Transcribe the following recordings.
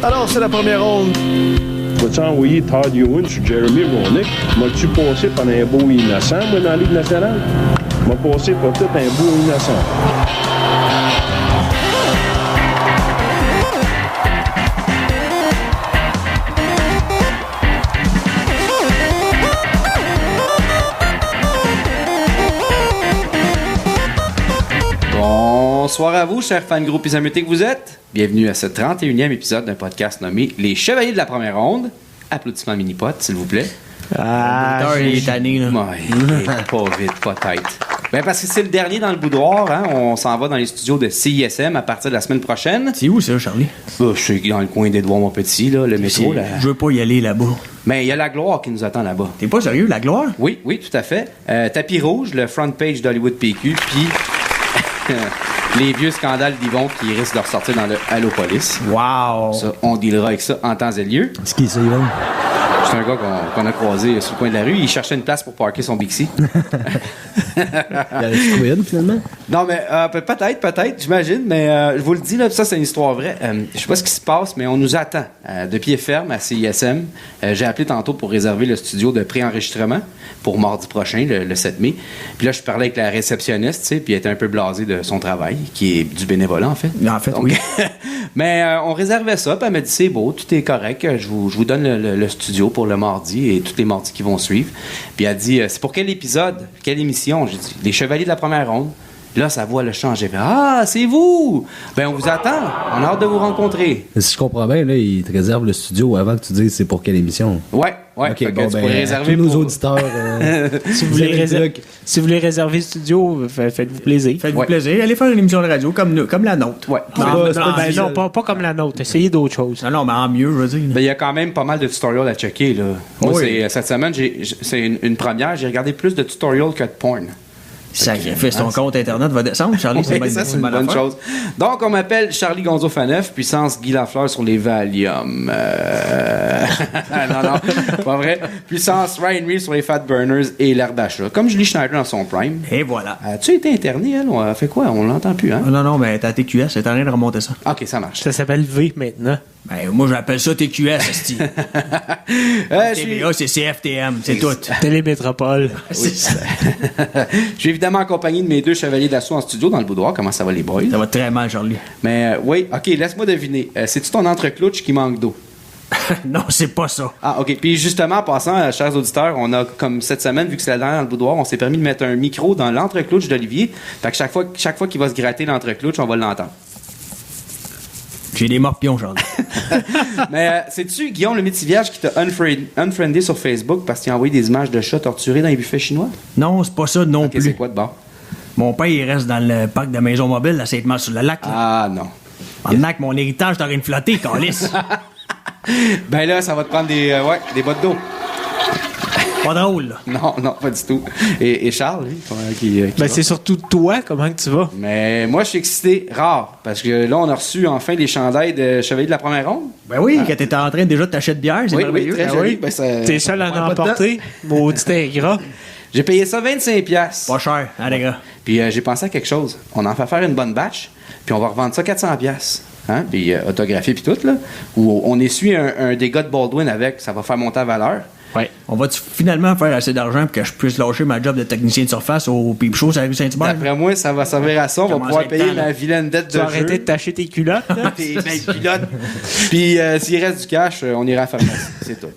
Alors, c'est la première ronde. Vas-tu envoyer Todd Ewan sur Jeremy Roenick? M'as-tu passé pendant un beau innocent, moi, dans la Ligue nationale? M'a passé pour tout un beau innocent. Bonsoir à vous, chers fans groupes isamutiques que vous êtes. Bienvenue à ce 31e épisode d'un podcast nommé Les Chevaliers de la Première Ronde. Applaudissements mini-pot, s'il vous plaît. Il est tanné, là. Ouais, pas vite, pas tête. Ben parce que c'est le dernier dans le boudoir, hein. On s'en va dans les studios de CISM à partir de la semaine prochaine. C'est où ça, Charlie? Je suis dans le coin d'Édouard-Montpetit, là, le métro. Là. Je veux pas y aller là-bas. Mais il y a la gloire qui nous attend là-bas. T'es pas sérieux, la gloire? Oui, tout à fait. Tapis rouge, le front page d'Hollywood PQ, puis les vieux scandales d'Yvon qui risquent de ressortir dans le Allopolis. Wow! Ça, on dealera avec ça en temps et lieu. C'est qui ça, Yvon? C'est un gars qu'on a croisé sur le coin de la rue. Il cherchait une place pour parker son Bixi. Il avait trouvé une, finalement? Non, mais peut-être, j'imagine. Mais je vous le dis, là, ça, c'est une histoire vraie. Je sais pas ce qui se passe, mais on nous attend de pied ferme à CISM. J'ai appelé tantôt pour réserver le studio de pré-enregistrement pour mardi prochain, le 7 mai. Puis là, je parlais avec la réceptionniste, tu sais, puis elle était un peu blasée de son travail, qui est du bénévolat, en fait. En fait, donc, oui. Mais on réservait ça, puis elle m'a dit, c'est beau, tout est correct. Je vous donne le studio pour le mardi et tous les mardis qui vont suivre. Puis elle dit, c'est pour quel épisode? Quelle émission? J'ai dit, Les Chevaliers de la Première Ronde. Là, sa voix a changé. Ah, c'est vous! Ben, on vous attend. On a hâte de vous rencontrer. Si je comprends bien, là, il te réserve le studio avant que tu dises c'est pour quelle émission. Ouais. OK, bon, ben, tous nos auditeurs... si vous voulez réserver le studio, faites-vous plaisir. Faites-vous plaisir. Allez faire une émission de radio comme la nôtre. Ouais. Non, pas comme la nôtre. Essayez d'autres choses. Non, mais en mieux, je veux dire. Ben, il y a quand même pas mal de tutorials à checker, là. Moi, Oui. cette semaine, c'est une première. J'ai regardé plus de tutorials que de porn. Sacrifice, ton compte Internet va descendre, Charlie. Oui, ça, c'est une bonne chose. Donc, on m'appelle Charlie Gonzo Faneuf, puissance Guy Lafleur sur les Valium. Non, pas vrai. Puissance Ryan Reeves sur les Fat Burners et l'herbe à chat. Comme Julie Schneider dans son prime. Et voilà. As-tu été interné, elle? On a fait quoi? On l'entend plus, hein? Non, mais t'as TQS, c'est en train de remonter ça. OK, ça marche. Ça s'appelle V maintenant. Ben, moi, j'appelle ça TQS, esti. TVA, c'est CFTM, c'est tout. Télémétropole. C'est ça. Je suis évidemment accompagné de mes deux chevaliers d'assaut en studio dans le boudoir. Comment ça va, les boys? Ça va très mal, Charlie. Mais oui, OK, laisse-moi deviner. C'est-tu ton entreclouche qui manque d'eau? Non, c'est pas ça. Ah, OK. Puis justement, en passant, chers auditeurs, on a, comme cette semaine, vu que c'est la dernière dans le boudoir, on s'est permis de mettre un micro dans l'entreclouche d'Olivier. Fait que chaque fois qu'il va se gratter l'entreclouche, on va l'entendre. J'ai des morpions, Charlie. Mais sais-tu, Guillaume le Métivierge qui t'a unfriendé sur Facebook parce qu'il a envoyé des images de chats torturés dans les buffets chinois? Non, c'est pas ça non OK, plus. c'est quoi de bord? Mon père, il reste dans le parc de Maison Mobile, à Sainte-Marie-sur-le-Lac. Ah, non. Pendant que mon héritage t'aurait une flottée, calice. Ben là, ça va te prendre des bottes d'eau. Pas drôle, là. Non, pas du tout. Et Charles, lui, qui Ben, va? c'est surtout toi, comment que tu vas? Mais moi, je suis excité, rare, parce que là, on a reçu enfin les chandails de Chevalier de la Première Ronde. Ben oui, quand t'étais en train déjà de t'acheter de bière, c'est Oui, merveilleux. très Ben joli. oui. Ben, ça... T'es seul à en pas de emporter? Maudit ingrat. J'ai payé ça 25$. Pas cher, hein, les gars. Puis j'ai pensé à quelque chose. On en fait faire une bonne batch, puis on va revendre ça 400$. Hein? Puis autographié, puis tout, là. Ou on essuie un dégât de Baldwin avec, ça va faire monter la valeur. Ouais. On va finalement faire assez d'argent pour que je puisse lâcher ma job de technicien de surface au Peep Show sur la rue Saint-Hubert? D'après moi, ça va servir à ça. On va Commence pouvoir à être payer temps, là. ma vilaine dette Tu de vas jeu. arrêter de tâcher tes culottes, là? Tes belles culottes. Puis s'il reste du cash, on ira à la pharmacie. C'est tout.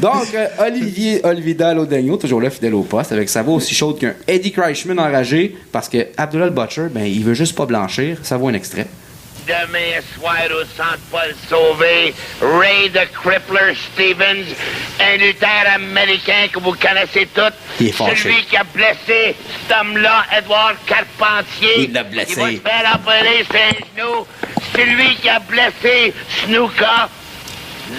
Donc, Olivier Olvidal Odegno, toujours là, fidèle au poste, avec sa voix aussi chaude qu'un Eddie Kreischman enragé, parce que Abdullah le Butcher, ben, il veut juste pas blanchir. Ça vaut un extrait. Demain soir au Centre Paul Sauvé, Ray the Crippler Stevens, un lutteur américain que vous connaissez tous. Il est fâché. Celui qui a blessé cet homme-là, Edouard Carpentier. Il l'a blessé. Il va se faire opérer ses genoux. C'est lui qui a blessé Snuka.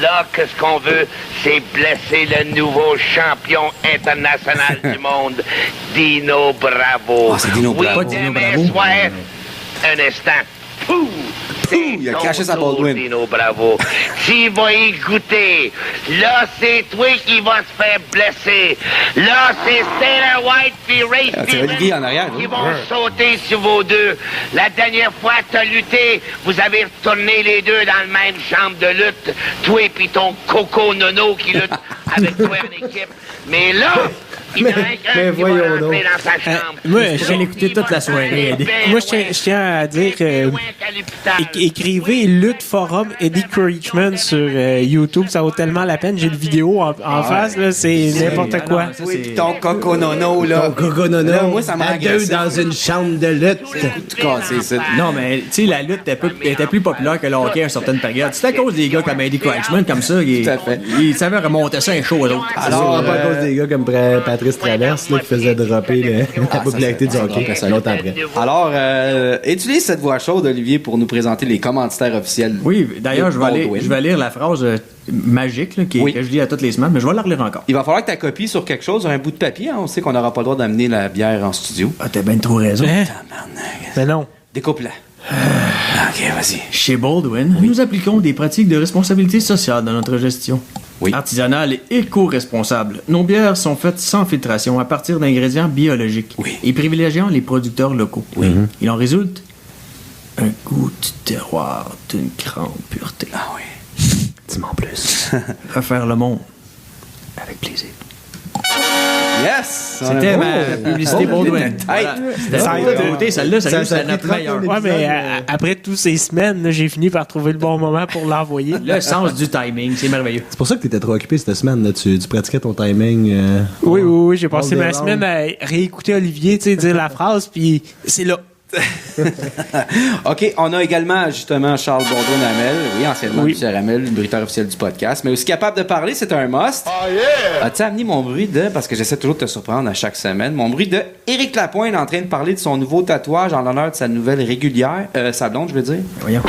Là, qu'est-ce qu'on veut, c'est blesser le nouveau champion international du monde, Dino Bravo. Ah, c'est Dino Bravo. Oui, Pas Dino demain Bravo. soir, un instant. Pouh! C'est Il a craché sa Baldwin. Dino Bravo. S'il va y goûter, là, c'est toi qui va se faire blesser. Là, c'est Sailor White puis Ray c'est Olivier Stevens en arrière, qui oui. vont sauter sur vos deux. La dernière fois que t'as lutté, vous avez retourné les deux dans le même chambre de lutte. Toi puis ton Coco Nono qui lutte avec toi en équipe. Mais là, il y en a un qui va rentrer dans sa chambre. Moi, Je l'ai écouté toute la soirée, Eddie. Moi, je tiens à dire que écrivez Lutte Forum Eddie Creechman sur YouTube, ça vaut tellement la peine. J'ai une vidéo en face, là, c'est n'importe quoi. Ça, Oui, c'est- pis ton Coco Nono, là. Ton coco nono, Là, moi, ça m'a à deux agressé. dans une chambre de lutte. Tout cassé, ça. Non, mais tu sais, la lutte était plus populaire que le hockey à une certaine période. C'est à cause des gars comme Eddie Crutchman, comme ça, Tout à fait. il savait remonter ça un show aux autres. Alors, pas à cause des gars comme Patrice Traverse là, qui faisait dropper la popularité du hockey longtemps après. Alors, utilise cette voix chaude, Olivier, pour nous présenter les commanditaires officiels. Oui, d'ailleurs, de Baldwin. je vais lire la phrase magique là, Oui. que je lis à toutes les semaines, mais je vais la relire encore. Il va falloir que tu copies sur quelque chose, sur un bout de papier. Hein. On sait qu'on n'aura pas le droit d'amener la bière en studio. Ah, t'as bien trop raison. Hein? Tabarnak. Mais non. Découpe-la. OK, vas-y. Chez Baldwin, nous appliquons des pratiques de responsabilité sociale dans notre gestion. Oui. Artisanale et éco-responsable. Nos bières sont faites sans filtration à partir d'ingrédients biologiques Oui. et privilégiant les producteurs locaux. Il en résulte un goût du terroir d'une grande pureté. Ah oui. Dis-moi en plus. Refaire le monde avec plaisir. Yes! C'était ma publicité Baldwin. Voilà. C'était Ça a la été- beauté, celle-là, ça c'était a notre pris meilleure. 30 Ouais, mais épisode, après toutes ces semaines, là, j'ai fini par trouver le bon moment pour l'envoyer. Le sens du timing, c'est merveilleux. C'est pour ça que tu étais trop occupé cette semaine. Là. Tu pratiquais ton timing. Oui, j'ai passé all ma day semaine long. à réécouter Olivier, tu sais, dire la phrase, puis c'est là. OK, on a également justement Charles Baldwin-Hamel, oui, anciennement Oui. Michel Hamel, le bruiteur officiel du podcast, mais aussi capable de parler, c'est un must. Oh yeah! As-tu amené mon bruit de, parce que j'essaie toujours de te surprendre à chaque semaine, mon bruit de Éric Lapointe en train de parler de son nouveau tatouage en l'honneur de sa nouvelle régulière, sa blonde, je veux dire. Voyons.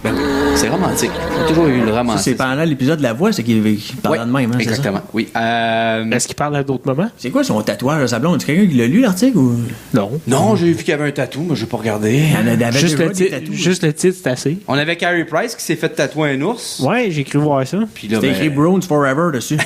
Ben, c'est romantique. J'ai toujours eu le Ça, c'est romantique. pendant l'épisode de la voix, c'est qu'il parlait de même, hein, c'est ça? exactement. Oui. Est-ce qu'il parle à d'autres moments? C'est quoi son tatouage à sa blonde? C'est quelqu'un qui l'a lu, l'article, ou... Non. Non, j'ai vu qu'il y avait un tatou, mais je n'ai pas regardé. Il y en avait Juste déjà le, des titre, tatous. juste le titre, c'est assez. On avait Carey Price qui s'est fait tatouer un ours. Ouais, j'ai cru voir ça. Puis là, C'était écrit Browns Forever dessus.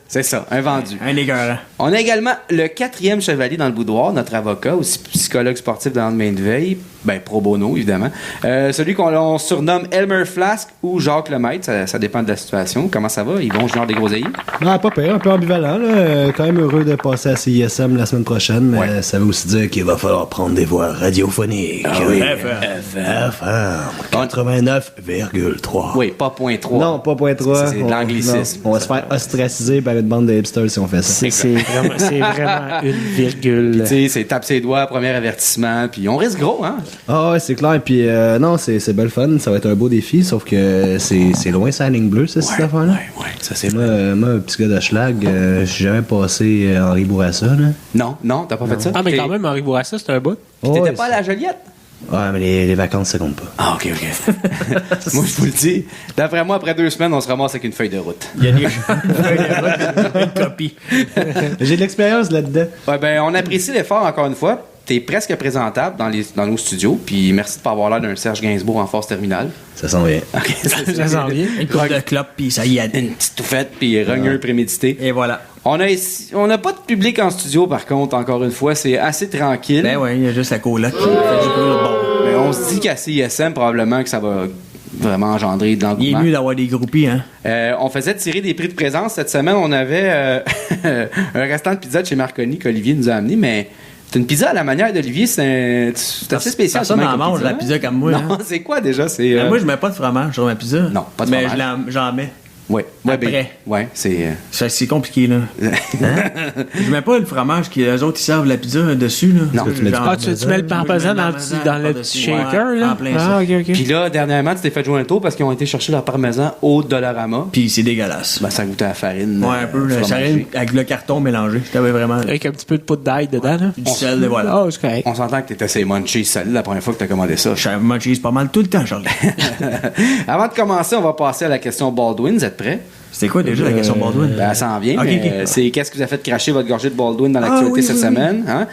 c'est ça, un vendu. Un écœurant. On a également le 4e chevalier dans le boudoir, notre avocat, aussi psychologue sportif dans le lendemain de veille, ben pro bono évidemment. Celui qu'on surnomme Elmer Flask ou Jacques Lemaître, ça dépend de la situation. Comment ça va? Ils vont genre des groseilles? Non, pas pire, un peu ambivalent. Là. Quand même heureux de passer à CISM la semaine prochaine, mais ça veut aussi dire qu'il va falloir prendre des voix radiophoniques. Ah oui. FM 89,3. Oui, pas point 3. Non, pas point 3. C'est de l'anglicisme. On va se faire ostraciser par une bande de hipsters si on fait ça. C'est vraiment une virgule. Tu sais, c'est tape ses doigts, premier avertissement, puis on risque gros, hein? Ah ouais, c'est clair. Puis non, c'est belle fun. Ça va être un beau défi, sauf que c'est loin sa ligne bleue, ça, cette affaire-là. Ouais, ça c'est Moi, un petit gars de schlag, je suis jamais passé Henri Bourassa, là. Non, t'as pas fait ça? Ah, mais quand même, Henri Bourassa, c'est un bout. Puis t'étais Ouais, pas à la Joliette? Ouais, mais les vacances, ça compte pas. Ah, ok. Moi, je vous le dis. D'après moi, après 2 semaines, on se ramasse avec une feuille de route. Il y a des une copie. J'ai de l'expérience là-dedans. Ouais, ben, on apprécie l'effort encore une fois. T'es presque présentable dans nos studios, puis merci de pas avoir l'air d'un Serge Gainsbourg en force terminale. Ça sent bien. Ok, Ça sent bien. Une coupe de clope, puis ça y est. Une petite touffette, puis rogneux prémédité. Et voilà. On n'a pas de public en studio, par contre, encore une fois, c'est assez tranquille. Ben ouais, il y a juste la coloc qui fait du bruit au bord. Mais on se dit qu'à CISM, probablement que ça va vraiment engendrer de Il est l'engouement. mieux d'avoir des groupies, hein. On faisait tirer des prix de présence. Cette semaine, on avait un restant de pizza de chez Marconi qu'Olivier nous a amené, mais c'est une pizza à la manière d'Olivier. C'est assez spécial. Personne comme n'en mange, la hein? pizza comme moi. Non, hein. c'est quoi déjà? C'est, Ben, moi, je mets pas de fromage sur ma pizza. Non, pas de mais fromage. j'en mets. ouais, après. Ouais, c'est... C'est compliqué, là. Je mets pas le fromage les autres, ils servent la pizza dessus, là. Non, tu mets Ah, tu mets le parmesan dans le petit shaker, là? En plein Ah, ça. ok, ok. Puis là, dernièrement, tu t'es fait jouer un tour parce qu'ils ont été chercher leur parmesan au Dollarama. Puis c'est dégueulasse. Ben, ça goûtait à la farine. Ouais, un peu. Ça fromagée. arrive avec le carton mélangé. J'avais vraiment Avec un petit peu de poudre d'ail dedans, là. du sel, et voilà. Ah, c'est correct. On s'entend que t'étais ces munchies salés la première fois que t'as commandé ça. Je mange pas mal tout le temps, Charles. Avant de commencer, on va passer à la question Baldwin. Vous êtes prêts? C'était quoi déjà la question Baldwin? Ben, ça en vient, Ok, mais ok. c'est qu'est-ce que vous a fait cracher votre gorgée de Baldwin dans l'actualité cette semaine? Hein?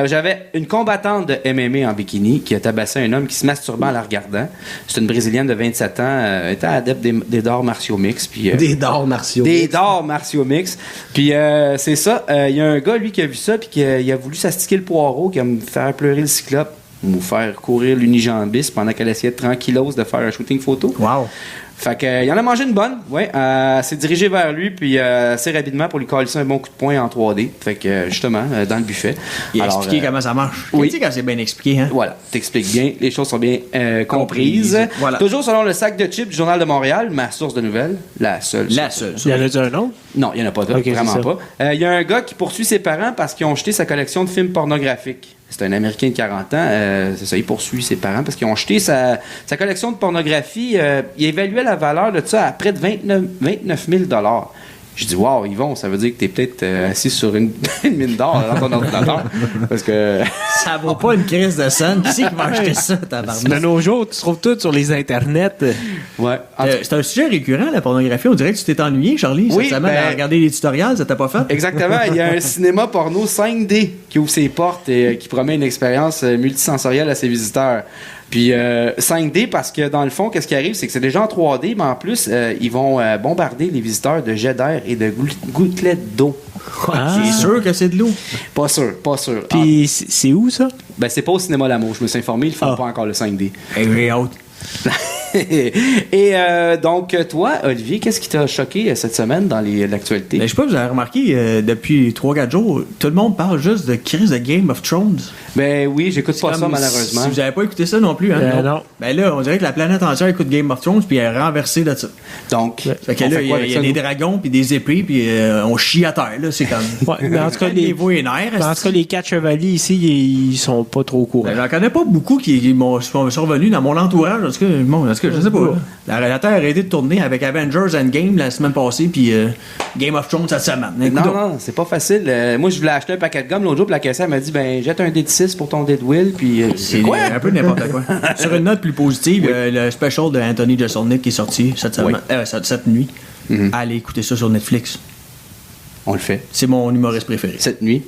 J'avais une combattante de MMA en bikini qui a tabassé un homme qui se masturbait en la regardant. C'est une Brésilienne de 27 ans, était adepte des arts martiaux mix. Puis, Des dards martiaux. des arts martiaux mix. Puis c'est ça, il y a un gars, lui, qui a vu ça, puis qui a voulu s'astiquer le poireau, qui a me faire pleurer le cyclope ou faire courir l'unijambiste pendant qu'elle essayait tranquillos de faire un shooting photo. Wow. Fait que, il en a mangé une bonne, ouais. S'est dirigé vers lui, puis assez rapidement pour lui coller un bon coup de poing en 3D. Fait que, justement, dans le buffet. Il a Alors, expliqué comment ça marche. oui. Tu sais quand c'est bien expliqué, hein? Voilà, t'expliques bien, les choses sont bien comprises. Voilà. Toujours selon le sac de chips du Journal de Montréal, ma source de nouvelles, la seule. La seule. Il y en a un autre? Non, il n'y en a pas d'autres, Ok, c'est vraiment ça. pas. Il y a un gars qui poursuit ses parents parce qu'ils ont jeté sa collection de films pornographiques. C'est un Américain de 40 ans. C'est ça, il poursuit ses parents parce qu'ils ont jeté sa collection de pornographie. Il évaluait la valeur de ça à près de 29 000 $. Je dis, wow, Yvon, ça veut dire que t'es peut-être assis sur une mine d'or dans ton ordinateur. Parce que. Ça vaut pas une crise de scène. Qui c'est qui va acheter ça, De tabarnak? nos jours, tu trouves tout sur les internets. Ouais. En tout- C'est un sujet récurrent, la pornographie. On dirait que tu t'es ennuyé, Charlie, Oui, cette semaine, ben- à regarder les tutoriels. Ça t'a pas fait? Exactement. Il y a un cinéma porno 5D qui ouvre ses portes et qui promet une expérience multisensorielle à ses visiteurs. Puis 5D parce que dans le fond, qu'est-ce qui arrive, c'est que c'est déjà en 3D, mais en plus, ils vont bombarder les visiteurs de jets d'air et de gouttelettes d'eau. Ah. C'est sûr que c'est de l'eau. Pas sûr, pas sûr. Puis c'est où, ça? Ben, c'est pas au cinéma L'amour. Je me suis informé, ils font Ah. pas encore le 5D. Hey, j'ai hâte. Et donc, toi, Olivier, qu'est-ce qui t'a choqué cette semaine dans l'actualité? Mais je sais pas, vous avez remarqué, depuis 3-4 jours, tout le monde parle juste de crise de Game of Thrones. Ben oui, j'écoute pas Comme ça, malheureusement. Si vous avez pas écouté ça non plus, hein? Non. Ben là, on dirait que la planète entière écoute Game of Thrones, puis elle est renversée de ça. Donc, Fait que on là, fait il y quoi a, avec il y a ça, des nous? dragons, puis des épées, puis on chie à terre, là. C'est comme. Ouais, mais en tout cas, les, Niveau et nerfs. en tout cas, les 4 chevaliers ici, ils sont pas trop courants. Ben, j'en connais pas beaucoup qui sont revenus dans mon entourage. En tout cas, je sais pas. La Terre a arrêté de tourner avec Avengers Endgame la semaine passée, puis Game of Thrones cette semaine. Écoute donc. Non, c'est pas facile. Moi, je voulais acheter un paquet de gomme l'autre jour, puis la caissière m'a dit, ben, jette un dé de 6 pour ton dé de Will, puis C'est quoi? un peu n'importe quoi. Sur une note plus positive, le special de Anthony Jeselnik qui est sorti cette semaine, cette nuit. Allez écouter ça sur Netflix. On le fait. C'est mon humoriste préféré. Cette nuit.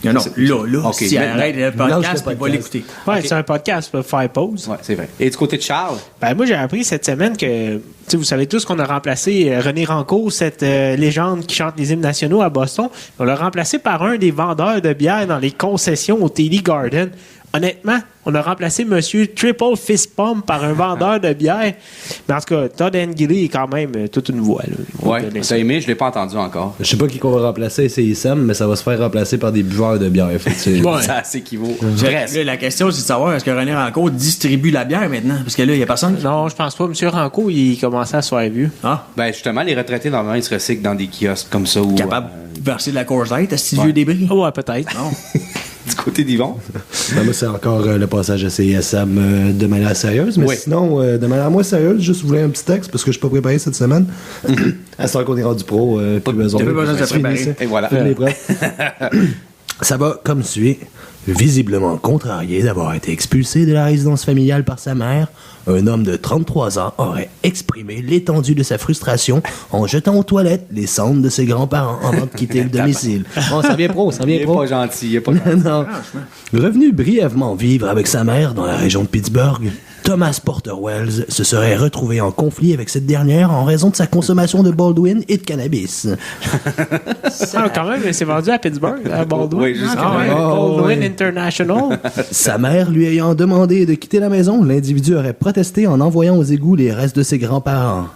Non, C'est- là, Ok, si maintenant. arrête le Lâche podcast, le il va podcast. l'écouter. Ouais, c'est un podcast pour faire pause. Ouais, c'est vrai. Et du côté de Charles? Ben, moi, j'ai appris cette semaine que, tu sais, vous savez tous qu'on a remplacé René Rancourt, cette légende qui chante les hymnes nationaux à Boston. On l'a remplacé par un des vendeurs de bière dans les concessions au TD Garden. Honnêtement, on a remplacé Monsieur Triple Fist Pump par un vendeur de bière. Mais en tout cas, Todd Angilly est quand même toute une voix. Là. On va Ouais, donner t'as ça. aimé? Je l'ai pas entendu encore. Je sais pas qui qu'on va remplacer à CISM, mais ça va se faire remplacer par des buveurs de bière. Fait que c'est- Ouais. Ça s'équivaut. Là, la question, c'est de savoir est-ce que René Rancourt distribue la bière maintenant? Parce que là, il n'y a personne. Non, je pense pas. Monsieur Rancourt, il commençait à se faire vieux. Ah, Ben, justement, les retraités, normalement, ils se recyclent dans des kiosques comme ça. Ou, capable de verser de la Coors Light à ce vieux débris. Ouais, peut-être. Non. du côté d'Yvon. Ben, moi, c'est encore le passage à CISM de manière sérieuse. Mais Oui. sinon, de manière moins sérieuse, juste vous voulez un petit texte parce que je suis pas préparé cette semaine. À ce temps qu'on est rendu pro, plus besoin. T'as pas besoin de se Fini, préparer. ça. Et voilà. Fini les preuves. Ça va comme suit. Visiblement contrarié d'avoir été expulsé de la résidence familiale par sa mère, un homme de 33 ans aurait exprimé l'étendue de sa frustration en jetant aux toilettes les cendres de ses grands-parents avant de quitter le domicile. Bon, ça vient pro, ça Il vient est pro. pas gentil, il est pas gentil. Non. Revenu brièvement vivre avec sa mère dans la région de Pittsburgh, Thomas Porter Wells se serait retrouvé en conflit avec cette dernière en raison de sa consommation de Baldwin et de cannabis. Ah, quand même, c'est vendu à Pittsburgh, à Baldwin. Oui, juste Ah, ouais, Oh, Baldwin ouais. International. Sa mère lui ayant demandé de quitter la maison, l'individu aurait protesté en envoyant aux égouts les restes de ses grands-parents.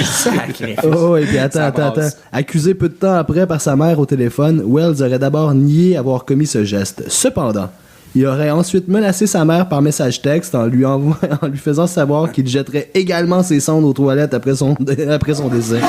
Sacré. Oh, et puis Ça attends. brasse. Accusé peu de temps après par sa mère au téléphone, Wells aurait d'abord nié avoir commis ce geste. Cependant, il aurait ensuite menacé sa mère par message texte en lui faisant savoir qu'il jetterait également ses cendres aux toilettes après son décès.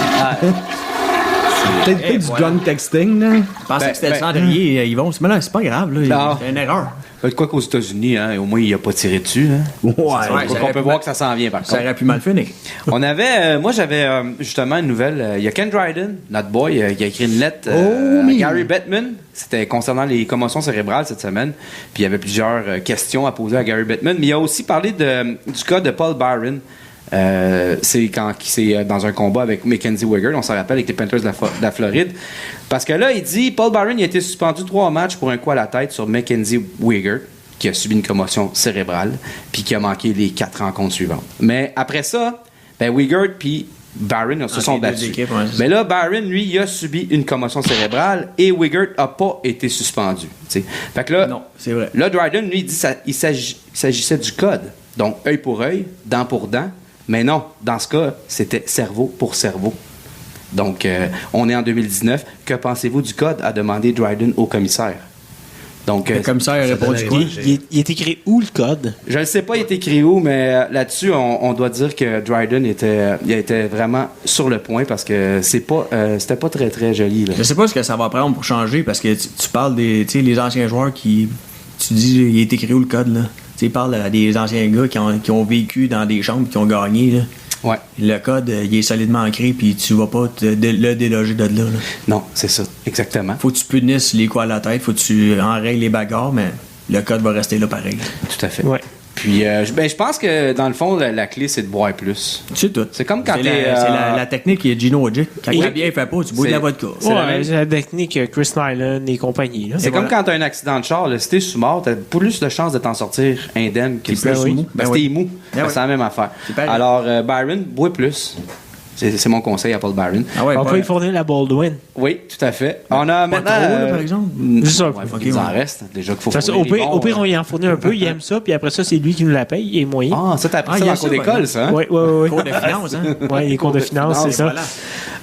Peut-être du voilà. drunk texting, là. Je pensais que c'était le ben, cendrier, Yvon. Mais là, c'est pas grave, là. Non. C'est une erreur. Quoi qu'aux États-Unis, hein, au moins, il a pas tiré dessus. Hein. Ouais. Ouais, Donc, ça on aurait peut pu voir mal- que ça s'en vient, par Ça contre. aurait pu mal finir. On avait, moi j'avais justement une nouvelle. Il y a Ken Dryden, notre boy, qui a écrit une lettre à Gary Bettman. C'était concernant les commotions cérébrales cette semaine. Puis il y avait plusieurs questions à poser à Gary Bettman. Mais il a aussi parlé du cas de Paul Byron. c'est quand c'est dans un combat avec Mackenzie Weegar, on s'en rappelle, avec les Panthers de la Floride. Parce que là, il dit, Paul Byron il a été suspendu 3 matchs pour un coup à la tête sur Mackenzie Weegar, qui a subi une commotion cérébrale, puis qui a manqué les 4 rencontres suivantes. Mais après ça, Weegar puis Byron se sont battus. Mais là, Byron, lui, il a subi une commotion cérébrale et Weegar n'a pas été suspendu. T'sais. Fait que là, non, c'est vrai. Là, Dryden, lui, il dit qu'il s'agissait du code. Donc, œil pour œil, dent pour dent. Mais non, dans ce cas, c'était cerveau pour cerveau. Donc, on est en 2019. Que pensez-vous du code? A demandé Dryden au commissaire. Donc, le commissaire a répondu quoi? Il est écrit où le code? Je ne sais pas il est écrit où, mais là-dessus, on doit dire que Dryden était vraiment sur le point parce que c'était pas très, très joli. Là. Je sais pas ce que ça va prendre pour changer parce que tu parles des les anciens joueurs qui... Tu dis, il est écrit où le code, là? Tu parles des anciens gars qui ont vécu dans des chambres et qui ont gagné, là. Ouais. Le code, il est solidement ancré, puis tu vas pas le déloger de là. Non, c'est ça, exactement. Faut que tu punisses les coups à la tête, faut que tu enrègles les bagarres, mais le code va rester là pareil. Tout à fait. Ouais. Puis, je pense que dans le fond, la clé, c'est de boire plus. C'est tout. C'est comme quand c'est la technique qui est Gino Ojic. Quand la bière fait pas, tu bois de la vodka. C'est la technique Chris Nyland et compagnie. Là. C'est comme quand tu as un accident de char. Là, si t'es sous-mort, t'as plus de chances de t'en sortir indemne que si t'es mou. Parce que t'es mou. C'est la même affaire. Alors, Byron, bois plus. C'est mon conseil à Paul Byron. On peut lui fournir la Baldwin. Oui, tout à fait. On a maintenant... trop, par exemple? Juste un peu. Il en reste. Déjà qu'il faut fournir au pire, on y en fournit un peu. Il aime ça. Puis après ça, c'est lui qui nous la paye. Il est moyen. Ah, ça, t'as appris ça dans le cours d'école, ça? Hein? Oui. Cours de finance, hein? Oui, les cours de finance, c'est ça. Voilà.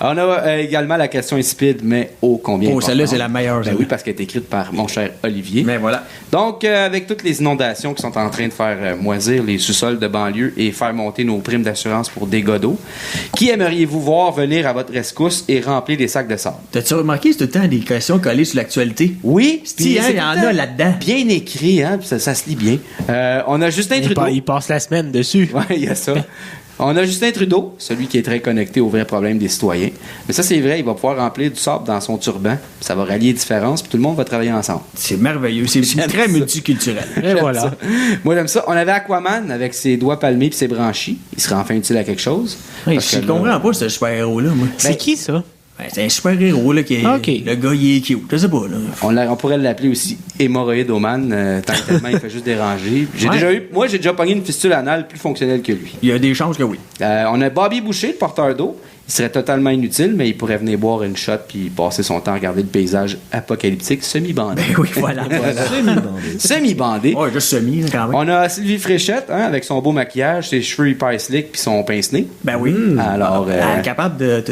On a également la question insipide, mais ô combien importante. Celle-là, c'est la meilleure. Oui, parce qu'elle est écrite par mon cher Olivier. Mais voilà. Donc, avec toutes les inondations qui sont en train de faire moisir les sous-sols de banlieue et faire monter nos primes d'assurance pour dégâts d'eau, qui aimeriez-vous voir venir à votre rescousse et remplir des sacs de sable? T'as-tu remarqué, c'est tout le temps des questions collées sur l'actualité? Oui. Il y en a là-dedans. Bien écrit, hein? Ça se lit bien. On a Justin Trudeau. Il passe la semaine dessus. Oui, il y a ça. On a Justin Trudeau, celui qui est très connecté aux vrais problèmes des citoyens. Mais ça, c'est vrai, il va pouvoir remplir du sable dans son turban. Ça va rallier les différences, puis tout le monde va travailler ensemble. C'est merveilleux. C'est très multiculturel. Et voilà. Ça. Moi, j'aime ça. On avait Aquaman avec ses doigts palmés et ses branchies. Il serait enfin utile à quelque chose. Oui, je comprends pas ce super-héros-là, moi. C'est qui, ça? C'est un super-héros, là, qui est... Okay. Le gars, il est cute. Je sais pas, là. On pourrait l'appeler aussi hémorroïde Oman, tant que tellement il fait juste déranger. Moi, j'ai déjà pogné une fistule anale plus fonctionnelle que lui. Il y a des chances que oui. On a Bobby Boucher, le porteur d'eau. Il serait totalement inutile, mais il pourrait venir boire une shot puis passer son temps à regarder le paysage apocalyptique semi-bandé. Ben oui, voilà. Semi-bandé. Ouais, juste semi, quand même. On a Sylvie Fréchette, hein, avec son beau maquillage, ses cheveux hyper slick puis son pince-nez. Ben oui. Alors, elle est capable de...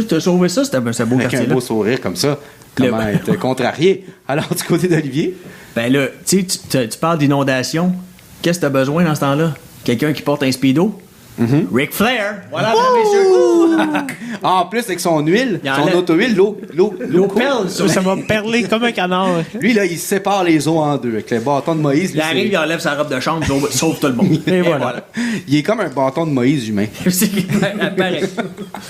T'as sauvé ça, c'était un beau avec quartier, un beau sourire comme ça. Comment être contrarié? Alors, du côté d'Olivier? Ben là, tu parles d'inondation. Qu'est-ce que t'as besoin dans ce temps-là? Quelqu'un qui porte un speedo? Ric Flair! Voilà, messieurs! En plus, avec son huile, son auto-huile, l'eau pelle. Ça va perler comme un canard. Lui, là, il sépare les eaux en deux. Avec le bâton de Moïse. Il arrive, il enlève sa robe de chambre, sauve tout le monde. Et voilà. Il est comme un bâton de Moïse humain. C'est pareil.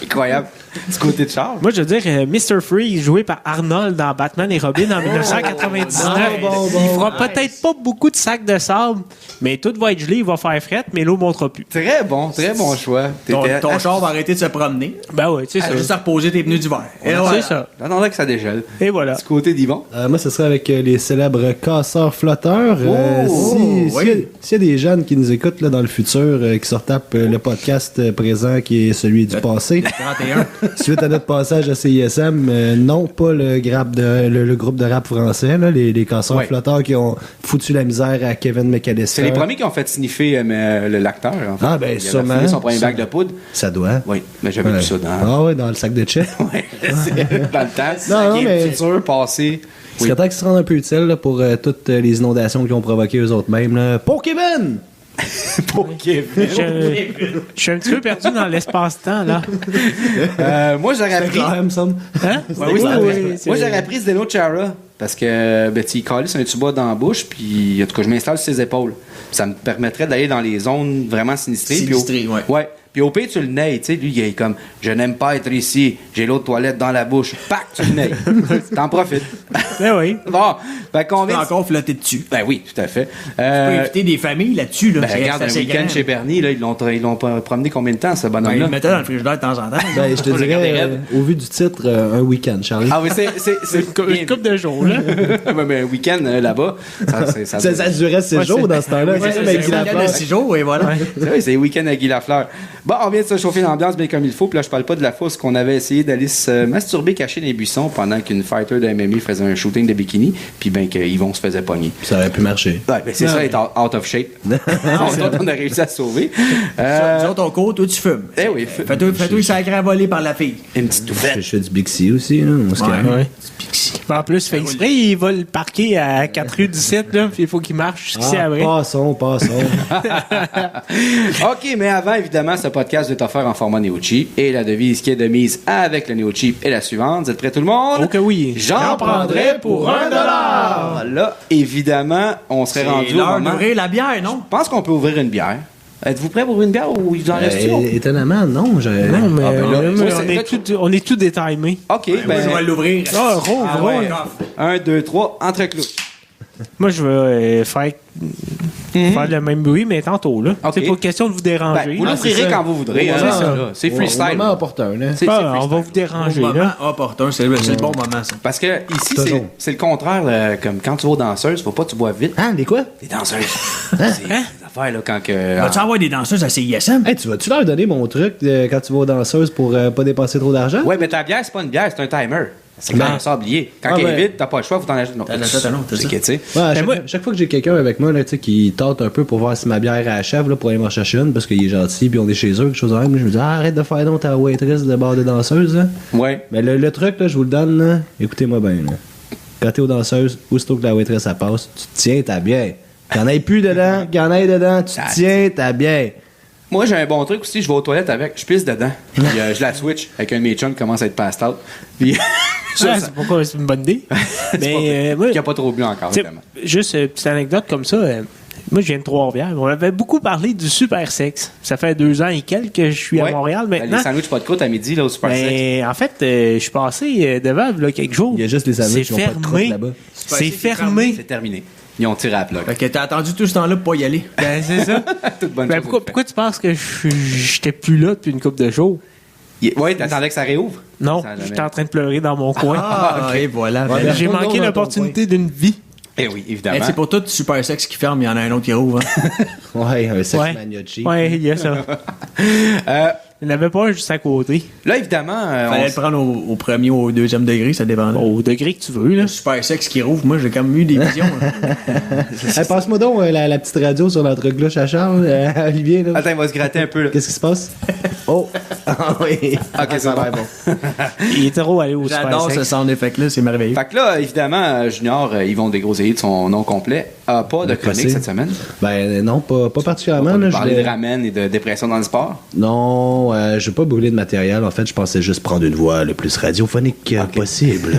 Incroyable. Du côté de Charles. Moi, je veux dire, Mr. Freeze, joué par Arnold dans Batman et Robin en 1999. Il fera peut-être pas beaucoup de sacs de sable, mais tout va être gelé, il va faire fret, mais l'eau ne montera plus. Très bon choix. Ton char va arrêter de se promener. Ben oui, c'est ça. Juste à reposer tes pneus d'hiver. C'est ça. J'attendais que ça dégèle. Et voilà. Du côté d'Yvon. Moi, ce serait avec les célèbres casseurs-flotteurs. S'il y a des jeunes qui nous écoutent là, dans le futur, qui se retapent le podcast présent qui est celui du passé. 31. Suite à notre passage à CISM, non pas le groupe de rap français, là, les casseurs-flotteurs qui ont foutu la misère à Kevin McAllister. C'est les premiers qui ont fait sniffer l'acteur. En fait. Ah, ben, il sûrement. a fumé son premier bac de poudre. Ça doit. Oui, mais j'avais vu ça dans... Ah oui, dans le sac de chèques. Oui, dans le temps. Non, qui est mais... futur, passé... Il serait temps qu'ils se rendent un peu utile là, pour toutes les inondations qu'ils ont provoquées eux autres mêmes. Là. Pour Kevin! Pour Kevin. Je suis un petit peu perdu dans l'espace-temps, là. Moi, j'aurais appris... Clair, me semble. Hein? Oui, moi, j'aurais appris Zdeno Chara. Parce que, il calisse un tuba dans la bouche, puis, en tout cas, je m'installe sur ses épaules. Ça me permettrait d'aller dans les zones vraiment sinistrées. Sinistrées, ouais. Puis au pire, tu le nais, tu sais, lui, il est comme, je n'aime pas être ici, j'ai l'autre toilette dans la bouche. Pac, tu le nais. T'en profites. Ben oui. Bon, fait qu'on Tu peux vient... encore flotter dessus. Ben oui, tout à fait. Tu peux inviter des familles là-dessus. Là. Ben, regarde, un week-end chez Bernie, là, ils l'ont promené combien de temps, ce Ben, bonhomme-là? ils le mettaient dans le frigidaire de temps en temps. Ben, je te Moi, je regardais dirais, Red. au vu du titre, un week-end, Charlie. Ah oui, c'est Une couple de jours, là. mais un week-end là-bas, Ça durait 6 jours dans ce temps-là. Ouais, c'est ça, c'est mais un Guy week-end Lafleur. de 6 jours, et voilà. C'est vrai, c'est le week-end à Guy Lafleur. Bon, on vient de se chauffer l'ambiance bien comme il faut. Puis là, je parle pas de la fois qu'on avait essayé d'aller se masturber caché dans les buissons pendant qu'une fighter de MMA faisait un shooting de bikini. Puis ben que Yvon se faisait pogner. Ça aurait pu marcher. Ouais, ben c'est ça, être out of shape. On a réussi à se sauver. Nous autres, on court, toi, tu fumes. Eh oui, Fais-toi sacré à voler par la fille. une petite toufette. Je fais du Bixi aussi, là. On se calme. Ouais. En plus, fait exprès, il va le parquer à 4 rue 17, là, puis il faut qu'il marche jusqu'ici Ah, après. passons. OK, mais avant, évidemment, ce podcast est offert en format Neo-Cheap. Et la devise qui est de mise avec le Neo-Cheap est la suivante. Vous êtes prêts, tout le monde? Oh que oui. J'en prendrais pour $1. Là, évidemment, on serait rendu C'est au l'heure moment... d'ouvrir la bière, non? Je pense qu'on peut ouvrir une bière. Êtes-vous prêts pour ouvrir une bière ou il vous en reste Étonnamment, non. Non, mais Ah, ben là, on est tout détimé. OK, Moi, je vais ben... l'ouvrir. Ah, roule, Ah, roule. ouais. 1, 2, 3, entreclous. Moi, je vais faire le même bruit, mais tantôt, là. Ok. C'est pas question de vous déranger. Ben, vous là. l'ouvrirez quand vous voudrez. Au hein, moment- c'est ça, là. C'est Au freestyle. moment opportun, là. C'est Ah, freestyle. on va vous déranger, Moment là. opportun, c'est le bon moment, ça. Parce que ici, Toujours. c'est le contraire. Là, comme quand tu vas aux danseuses, faut pas que tu bois vite. Ah, des quoi? Les danseuses. C'est des affaires, là, quand que... Vas-tu avoir des danseuses à CISM? Hey, tu vas-tu leur donner mon truc quand tu vas aux danseuses pour pas dépenser trop d'argent? Ouais, mais ta bière, c'est pas une bière, c'est un timer. C'est comme un sablier. Quand Ah, il est ben. vide, t'as pas le choix, faut t'en acheter. Non, T'en achètes un autre, c'est c'est ça. que, tu sais. Ouais, à moi- chaque fois que j'ai quelqu'un avec moi là, tu sais, qui tente un peu pour voir si ma bière est achève là, pour aller m'en chercher une parce qu'il est gentil puis on est chez eux, quelque chose de même, je me dis arrête de faire donc ta waitress de bar de danseuse. Là. Ouais. Mais le truc, là, je vous le donne, là, écoutez-moi bien. Là. Quand t'es aux danseuses, aussitôt que la waitress elle passe, tu te tiens ta bière. Qu'il y en ait plus dedans, qu'il y en ait dedans, tu te tiens ta bière. Moi, j'ai un bon truc aussi, je vais aux toilettes avec, je pisse dedans. Puis je la switch avec un de mes chums qui commence à être passed out. Puis Ah, c'est pourquoi c'est une bonne idée. Mais moi, qui a pas trop bu encore, t'sais, évidemment. juste une petite anecdote comme ça. Moi, je viens de Trois-Rivières. On avait beaucoup parlé du super sexe. Ça fait 2 ans et quelques que je suis Ouais. à Montréal maintenant. Les sandwichs pas de croûte à midi, là, au Super Sex. Mais en fait, je suis passé devant là, quelques jours. Il y a juste les sandwichs C'est qui ont pas de croûte fermé. là-bas. C'est fermé. C'est terminé. Ils ont tiré à la plug. Fait que t'as attendu tout ce temps-là pour pas y aller. Ben, c'est ça. Toute bonne Ben, chose. pourquoi tu penses que j'étais plus là depuis une couple de jours? Ouais, t'attendais que ça réouvre? Non, Ça a jamais- j'étais en train de pleurer dans mon coin. Ah, et voilà. Ouais, Ben, J'ai retourne manqué donc dans ton l'opportunité d'une vie. Eh oui, évidemment. hey, c'est pour tout super sexe qui ferme, il y en a un autre qui rouvre. Hein. Ouais, un sex Ouais. maniaci. Ouais, il y a ça. Il n'y en avait pas un juste à côté. Là, évidemment, Fallait le prendre au premier ou au deuxième degré, ça dépend. Au degré que tu veux, là. Le super sexe qui rouvre, moi j'ai quand même eu des visions. là. Hey, passe-moi donc la petite radio sur l'entrecloche à Charles, Olivier. Là. attends, il va se gratter un peu. Là. Qu'est-ce qui se passe? Oh! Ah oui! Ok, c'est ça va bon. bon. Il était trop allé au super J'adore ce sexe. sound effect-là, c'est merveilleux. Fait que là, évidemment, Junior, Yvon Desgroseilliers de son nom complet, a pas de chronique Possible. cette semaine. Ben non, pas On particulièrement. va Là, nous je parler voulais- de ramen et de dépression dans le sport. Non, je vais pas brûler de matériel. En fait, je pensais juste prendre une voix le plus radiophonique C'est possible.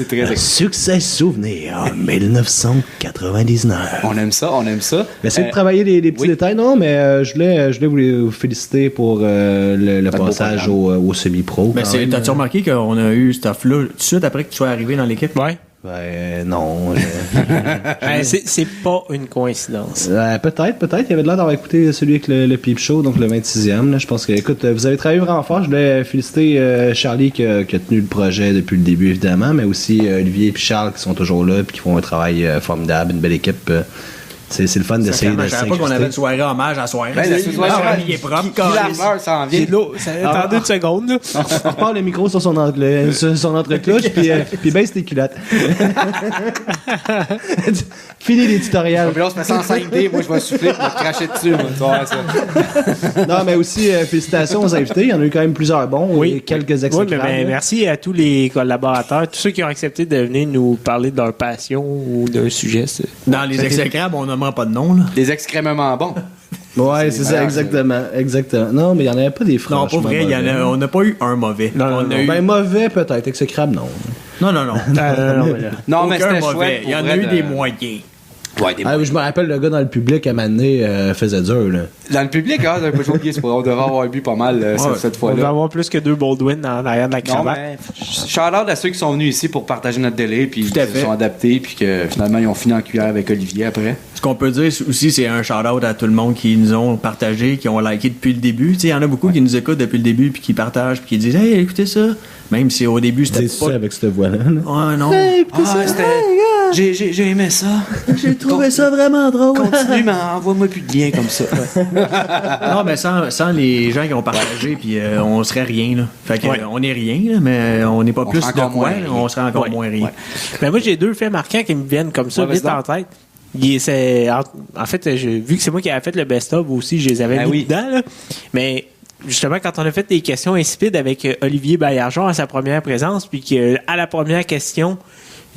très Un succès souvenir en 1999. On aime ça, on aime ça. Mais c'est de Euh, travailler les petits oui. détails. Non, mais je voulais vous féliciter pour le beau passage programme. au semi-pro. Mais quand même. t'as-tu remarqué qu'on a eu ce stuff-là tout de suite après que tu sois arrivé dans l'équipe? Ouais. Ben non. C'est pas une coïncidence. Peut-être. Il y avait de l'air d'avoir écouté celui avec le Peep Show, donc le 26e. Là. Je pense que, écoute, vous avez travaillé vraiment fort. Je voulais féliciter Charlie qui a tenu le projet depuis le début, évidemment, mais aussi Olivier et Charles qui sont toujours là et qui font un travail formidable, une belle équipe. C'est le fun d'essayer de Je savais pas qu'on avait une s'incruster. soirée hommage à soirée. Ben, la soirée, il est propre. Guy Lafleur s'en vient. J'ai de l'eau. Ça attend 2 secondes, là. On repart le micro sur son entrecloche puis baisse tes culottes. Fini les tutoriels. Puis là, on se met ça en 5D. Moi, je vais souffler, je vais te cracher dessus. Moi, tu vas voir ça. Non, mais aussi, félicitations aux invités. Il y en a eu quand même plusieurs bons et quelques Oui, exécrables. mais merci à tous les collaborateurs, tous ceux qui ont accepté de venir nous parler de leur passion ou d'un sujet. Dans les exécrables, on nommera pas de nom. Là. Des excrémemment bons. Ouais, c'est ça, malade, exactement. Non, mais il n'y en avait pas des Non, franchement pas vrai, mauvais. on n'a pas eu un mauvais. Non, on non, a eu... Ben, mauvais peut-être, exécrable, non. Non. Non, mais Aucun c'était mauvais. chouette. Il y en pour a vrai eu de- des moyens. Ouais, des Je me rappelle, le gars dans le public, à un moment donné, faisait dur, là. Dans le public, hein, j'ai oublié, on devrait avoir bu pas mal cette On fois-là. doit avoir plus que 2 Baldwin en arrière de la Non, cravate. mais shout-out à ceux qui sont venus ici pour partager notre délai, puis Tout à qui fait. se sont adaptés, puis que finalement, ils ont fini en cuillère avec Olivier après. Ce qu'on peut dire aussi, c'est un shout-out à tout le monde qui nous ont partagé, qui ont liké depuis le début. Tu sais, il y en a beaucoup qui nous écoutent depuis le début, puis qui partagent, puis qui disent « Hey, écoutez ça! » Même si au début, c'était C'est ça avec cette voix-là. là. Ouais, non. J'ai aimé ça. J'ai trouvé ça vraiment drôle. Continue, mais envoie-moi plus de liens comme ça. Non, mais sans les gens qui ont partagé, puis on serait rien, là. Fait que, on est rien, là, mais on n'est pas plus serait de encore quoi, moins là, rien. on serait encore moins rien. Ouais. Ben, moi, j'ai 2 faits marquants qui me viennent comme ça, Ouais, vite vas-y en tête. En fait, vu que c'est moi qui avais fait le best-of aussi, je les avais Ben mis oui. dedans. Là. Mais justement, quand on a fait des questions insipides avec Olivier Baillargeon à sa première présence, puis qu'à la première question,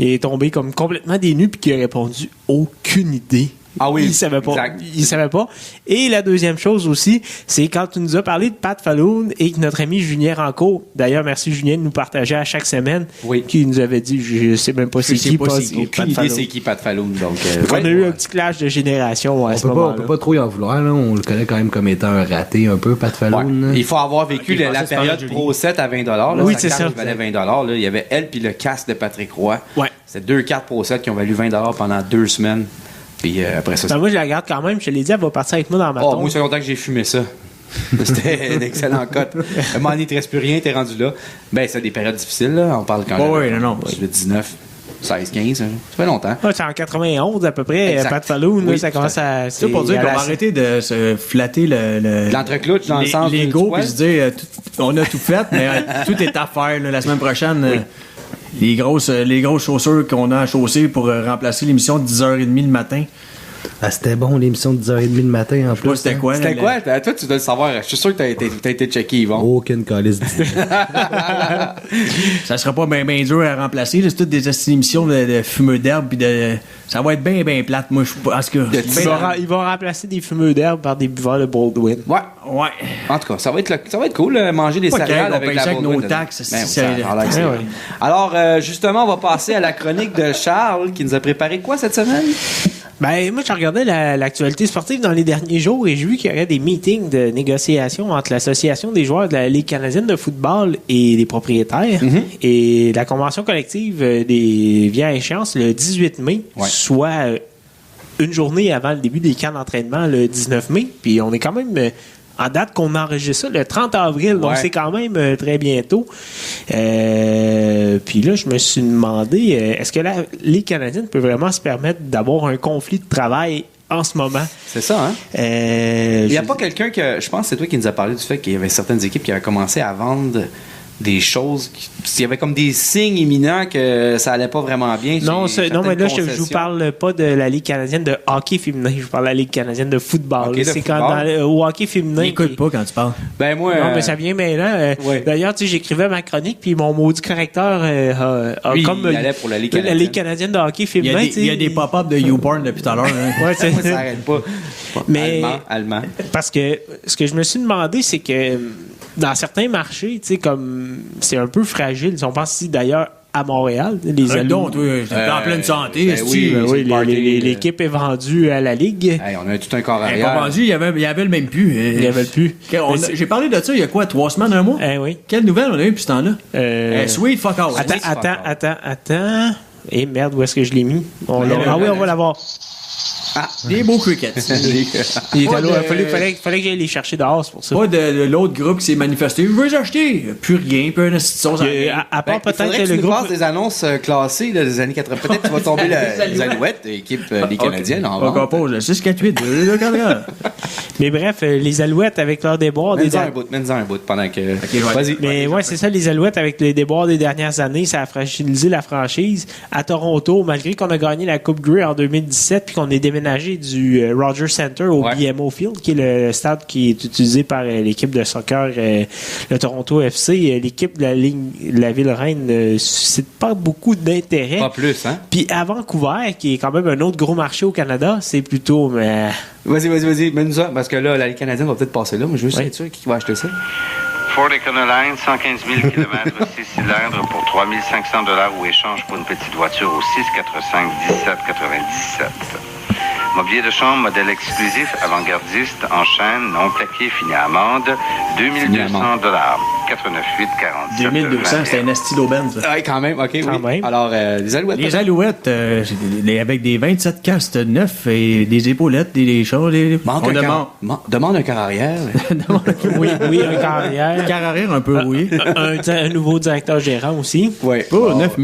il est tombé comme complètement dénu, puis qu'il a répondu « aucune idée ». Ah oui, Il savait pas. exact. Il savait pas. Et la deuxième chose aussi, c'est quand tu nous as parlé de Pat Falloon et que notre ami Julien Rancourt, d'ailleurs, merci Julien de nous partager à chaque semaine, Oui. qui nous avait dit, je sais même pas c'est sais qui, pas pas c'est c'est qui. Pat Aucune idée Falloon. c'est qui Pat Falloon, donc... On a eu un petit clash de génération à ce On moment-là. peut pas trop y en vouloir, là. On le connaît quand même comme étant un raté un peu, Pat Falloon. là. Il faut avoir vécu Ok, je la pensais que tu période parlais de Pro 7 à 20 là, Oui, sa c'est carte ça. qui valait 20 là. Il y avait elle puis le casque de Patrick Roy. Ouais. C'est 2 cartes Pro 7 qui ont valu 20 pendant 2 semaines. Puis après ça... Ben, moi, je la garde quand même. Je te l'ai dit, elle va partir avec moi dans ma Oh, tombe. moi, c'est longtemps que j'ai fumé ça. C'était un excellent cote. À un moment donné, il te reste plus rien, t'es rendu là. Ben, c'est des périodes difficiles, là. On parle quand Ouais, j'avais non. 18, 19, 16, 15. Ça fait longtemps. Ouais, c'est en 91 à peu près, Exact. Pat Falloon, là, Oui, ça tout à commence à... C'est ça pour dire qu'on va arrêter de se flatter L'entreclouche dans le sens du l'ego, poil. puis se dire on a tout fait, mais tout est à faire. Là. La semaine prochaine, les grosses chaussures qu'on a à chausser pour remplacer l'émission de 10h30 le matin. Ah, c'était bon, l'émission de 10h30 le matin, en Je sais pas plus. c'était hein. quoi. C'était là, quoi? Toi, tu dois le savoir. Je suis sûr que t'as été checké, Yvon. Aucune calice d'idée. Ça sera pas bien dur à remplacer. là. C'est toutes des émissions de fumeux d'herbe, puis de... ça va être bien plate. Moi, je pense que... Ils vont remplacer des fumeux d'herbe par des buveurs de Baldwin. Ouais. Ouais. En tout cas, ça va être cool, manger des Pas céréales qu'on avec paye la ça avec Baldwin nos dedans. taxes, Ben oui, c'est- ça a l'air que c'est Ouais, vrai. ouais. Alors, justement, on va passer à la chronique de Charles, qui nous a préparé quoi cette semaine? Ben, moi, je regardais l'actualité sportive dans les derniers jours et j'ai vu qu'il y aurait des meetings de négociation entre l'Association des joueurs de la Ligue canadienne de football et les propriétaires. Et la convention collective vient à échéance le 18 mai, Ouais. soit une journée avant le début des camps d'entraînement le 19 mai. Puis on est quand même... en date qu'on enregistre ça, le 30 avril, donc Ouais. c'est quand même très bientôt. Puis là, je me suis demandé, est-ce que la Ligue canadienne peut vraiment se permettre d'avoir un conflit de travail en ce moment? C'est ça, hein? Il n'y a pas quelqu'un que... Je pense que c'est toi qui nous a parlé du fait qu'il y avait certaines équipes qui avaient commencé à vendre des choses... Il y avait comme des signes imminents que ça allait pas vraiment bien. Non, Chez non, mais là, je certaines vous concessions. parle pas de la Ligue canadienne de hockey féminin. Je vous parle de la Ligue canadienne de football. Ok, de C'est quand football. au hockey féminin. N'écoute pas quand tu parles. Ben moi... Non, mais ça vient maintenant. Ouais. D'ailleurs, tu sais, j'écrivais ma chronique, puis mon maudit correcteur a Lui, comme... il allait pour la Ligue La Ligue canadienne de hockey Il y féminin, a tu sais. il y a des pop-up de YouPorn depuis tout à l'heure. hein. Ouais, c'est- Moi, ça arrête pas. Mais- Allemand. Parce que ce que je me suis demandé, c'est que dans certains marchés, tu sais, comme c'est un peu fragile. Si on pense ici d'ailleurs à Montréal, les Arrête Alouettes. donc, toi, t'es en pleine santé. ben esti. oui, Ben c'est oui, le party, l'équipe est vendue à la Ligue. Hey, on a tout un corps Elle est pas arrière. vendue, il y avait le même plus. Il n'y avait plus. J'ai parlé de ça il y a quoi, 3 semaines, un mois? Eh oui. Quelle nouvelle on a eu depuis ce temps-là? Sweet fuck all. Attends. Et merde, où est-ce que je l'ai mis? Ah oui, on va l'avoir. Des beaux crickets. Il était Pas là. de- Fallait que j'aille les chercher dehors, c'est pour ça. Pas de l'autre groupe qui s'est manifesté. Je veux les acheter. Plus rien, plus un esti de sauce. À part Il faudrait peut-être que tu le nous groupe. passes des annonces classées là, des années 80. Peut-être que tu vas tomber les Alouettes, l'équipe des Canadiennes en Encore vente. pas, le 6-4-8. Mais bref, les Alouettes avec leur déboire des Mets-en un bout pendant que... ouais. Vas-y. Mais ouais, c'est ça, les Alouettes, avec les déboires des dernières années, ça a fragilisé la franchise. À Toronto, malgré qu'on a gagné la Coupe Grey en 2017 puis qu'on est déménagé du Rogers Center au Ouais. BMO Field, qui est le stade qui est utilisé par l'équipe de soccer, le Toronto FC, l'équipe de la Ville-Reine ne suscite pas beaucoup d'intérêt. Pas plus, hein? Puis à Vancouver, qui est quand même un autre gros marché au Canada, c'est plutôt... Vas-y. Mets-nous ça, parce que là, la Ligue canadienne va peut-être passer là, mais je veux juste être sûr qui va acheter ça. Ford Econoline, 115 000 km, 6 cylindres pour 3 500 $ ou échange pour une petite voiture au 6 45 17 97. Mobilier de chambre, modèle exclusif, avant-gardiste, en chaîne, non plaqué, fini à amende, $2,200. 88 47 2200, c'était un asti d'aubaine, ça. Ah, quand même, OK, Quand oui. même. Alors, les Alouettes. Les Alouettes, avec des 27 castes neufs et des épaulettes, des choses. Demande un quart arrière. Oui, un carrière. Quart arrière un peu, oui. Un nouveau directeur gérant aussi. Oui. Pour 9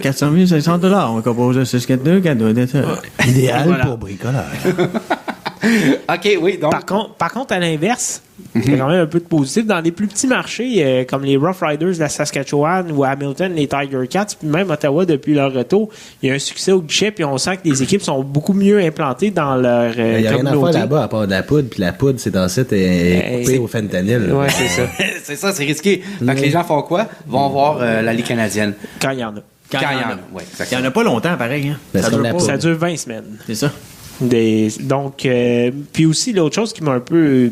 400 500 $. On va composer 642 cadeaux. Idéal pour bricolage. OK, oui, donc... Par contre, à l'inverse, il y a quand même un peu de positif. Dans les plus petits marchés, comme les Rough Riders de la Saskatchewan ou Hamilton, les Tiger Cats, puis même Ottawa, depuis leur retour, il y a un succès au guichet, puis on sent que les équipes sont beaucoup mieux implantées dans leur Il n'y a rien à communauté. faire là-bas à part de la poudre, puis la poudre, c'est dans cette est coupée au fentanyl. Ouais, c'est ça. c'est ça, c'est risqué. Fait que les gens font quoi? Vont voir la Ligue canadienne. Quand il y en a. Quand il y en a. Ouais, Il n'y exactement. en a pas longtemps, pareil. Hein. Ben, c'est comme la pas. poudre. Ça dure 20 semaines. C'est ça. Donc, puis aussi, l'autre chose qui m'a un peu...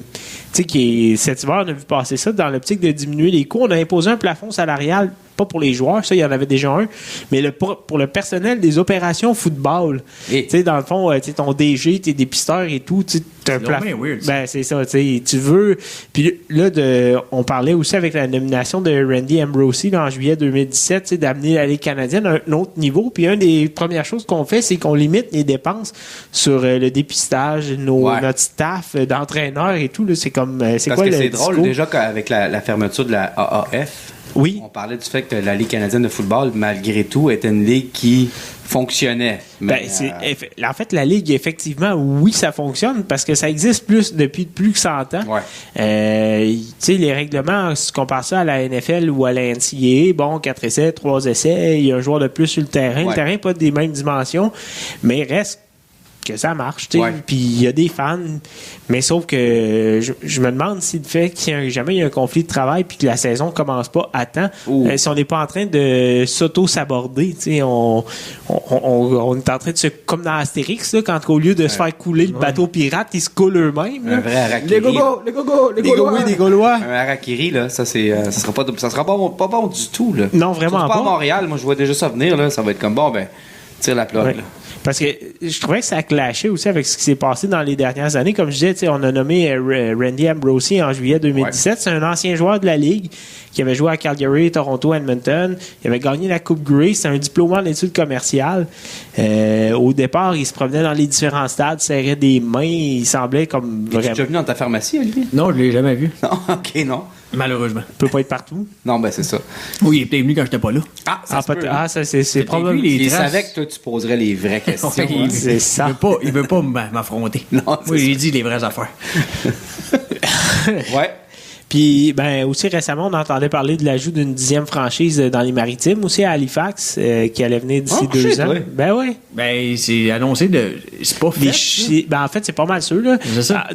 Tu sais, qui est, cet hiver, on a vu passer ça dans l'optique de diminuer les coûts. On a imposé un plafond salarial, pas pour les joueurs, ça, il y en avait déjà un, mais pour le personnel des opérations football. Et- Tu sais, dans le fond, tu sais, ton DG, tes dépisteurs et tout, tu sais, t'as un C'est plafond. donc bien weird, ça. Ben, c'est ça, tu sais, tu veux... Puis là, on parlait aussi avec la nomination de Randy Ambrosie là, en juillet 2017, tu sais, d'amener la Ligue canadienne à un autre niveau. Puis une des premières choses qu'on fait, c'est qu'on limite les dépenses sur le dépistage, Ouais. notre staff d'entraîneurs et tout. Là, c'est comme... c'est Parce quoi que le c'est drôle, discours? déjà, qu'avec la fermeture de la AAF, Oui. on parlait du fait que la Ligue canadienne de football, malgré tout, était une ligue qui fonctionnait. Ben, en fait, la Ligue, effectivement, oui, ça fonctionne parce que ça existe depuis plus que 100 ans. Ouais. Tu sais, les règlements, si tu compares ça à la NFL ou à la NCAA, bon, 4 essais, 3 essais, il y a un joueur de plus sur le terrain. Ouais. Le terrain n'est pas des mêmes dimensions, mais reste que ça marche, tu sais. Ouais. Puis il y a des fans, mais sauf que je me demande si le fait qu'il jamais il y a un conflit de travail puis que la saison commence pas à temps, si on n'est pas en train de s'auto-saborder, tu sais, on est en train de se, comme dans Astérix, là, quand au lieu de se faire couler le bateau pirate, ils se coulent eux-mêmes. Un là. vrai harakiri. Les gogos, Les Gaulois, des Gaulois. Un harakiri, là, ça sera pas bon du tout, là. Non, vraiment Surtout pas. pas. À Montréal, moi, je vois déjà ça venir, là. Ça va être comme, bon, ben, tire la plug, Ouais. là. Parce que je trouvais que ça clashait aussi avec ce qui s'est passé dans les dernières années. Comme je disais, tu sais, on a nommé Randy Ambrosie en juillet 2017. Ouais. C'est un ancien joueur de la Ligue qui avait joué à Calgary, Toronto, Edmonton. Il avait gagné la Coupe Grey. C'est un diplômé en études commerciales. Au départ, il se promenait dans les différents stades, serrait des mains. Il semblait comme Es-tu déjà venu dans ta pharmacie, Olivier? Non, je l'ai jamais vu. Non, OK, non. Malheureusement. Il peut pas être partout. Non, ben, c'est ça. Oui, il est peut-être venu quand j'étais pas là. Ah, ça se peut, hein. ça, c'est probable. lui, Il traces. savait que toi, tu poserais les vraies questions. Il- hein. C'est ça. Il veut pas m'affronter. Non, c'est Moi, ça. j'ai dit les vraies affaires. Ouais. Puis, ben, aussi récemment, on entendait parler de l'ajout d'une 10e franchise dans les Maritimes, aussi à Halifax, qui allait venir d'ici 2 shit, ans. ouais. Ben oui. Ben, c'est annoncé de. C'est pas fait. Ben, en fait, c'est pas mal sûr. Là. C'est ça.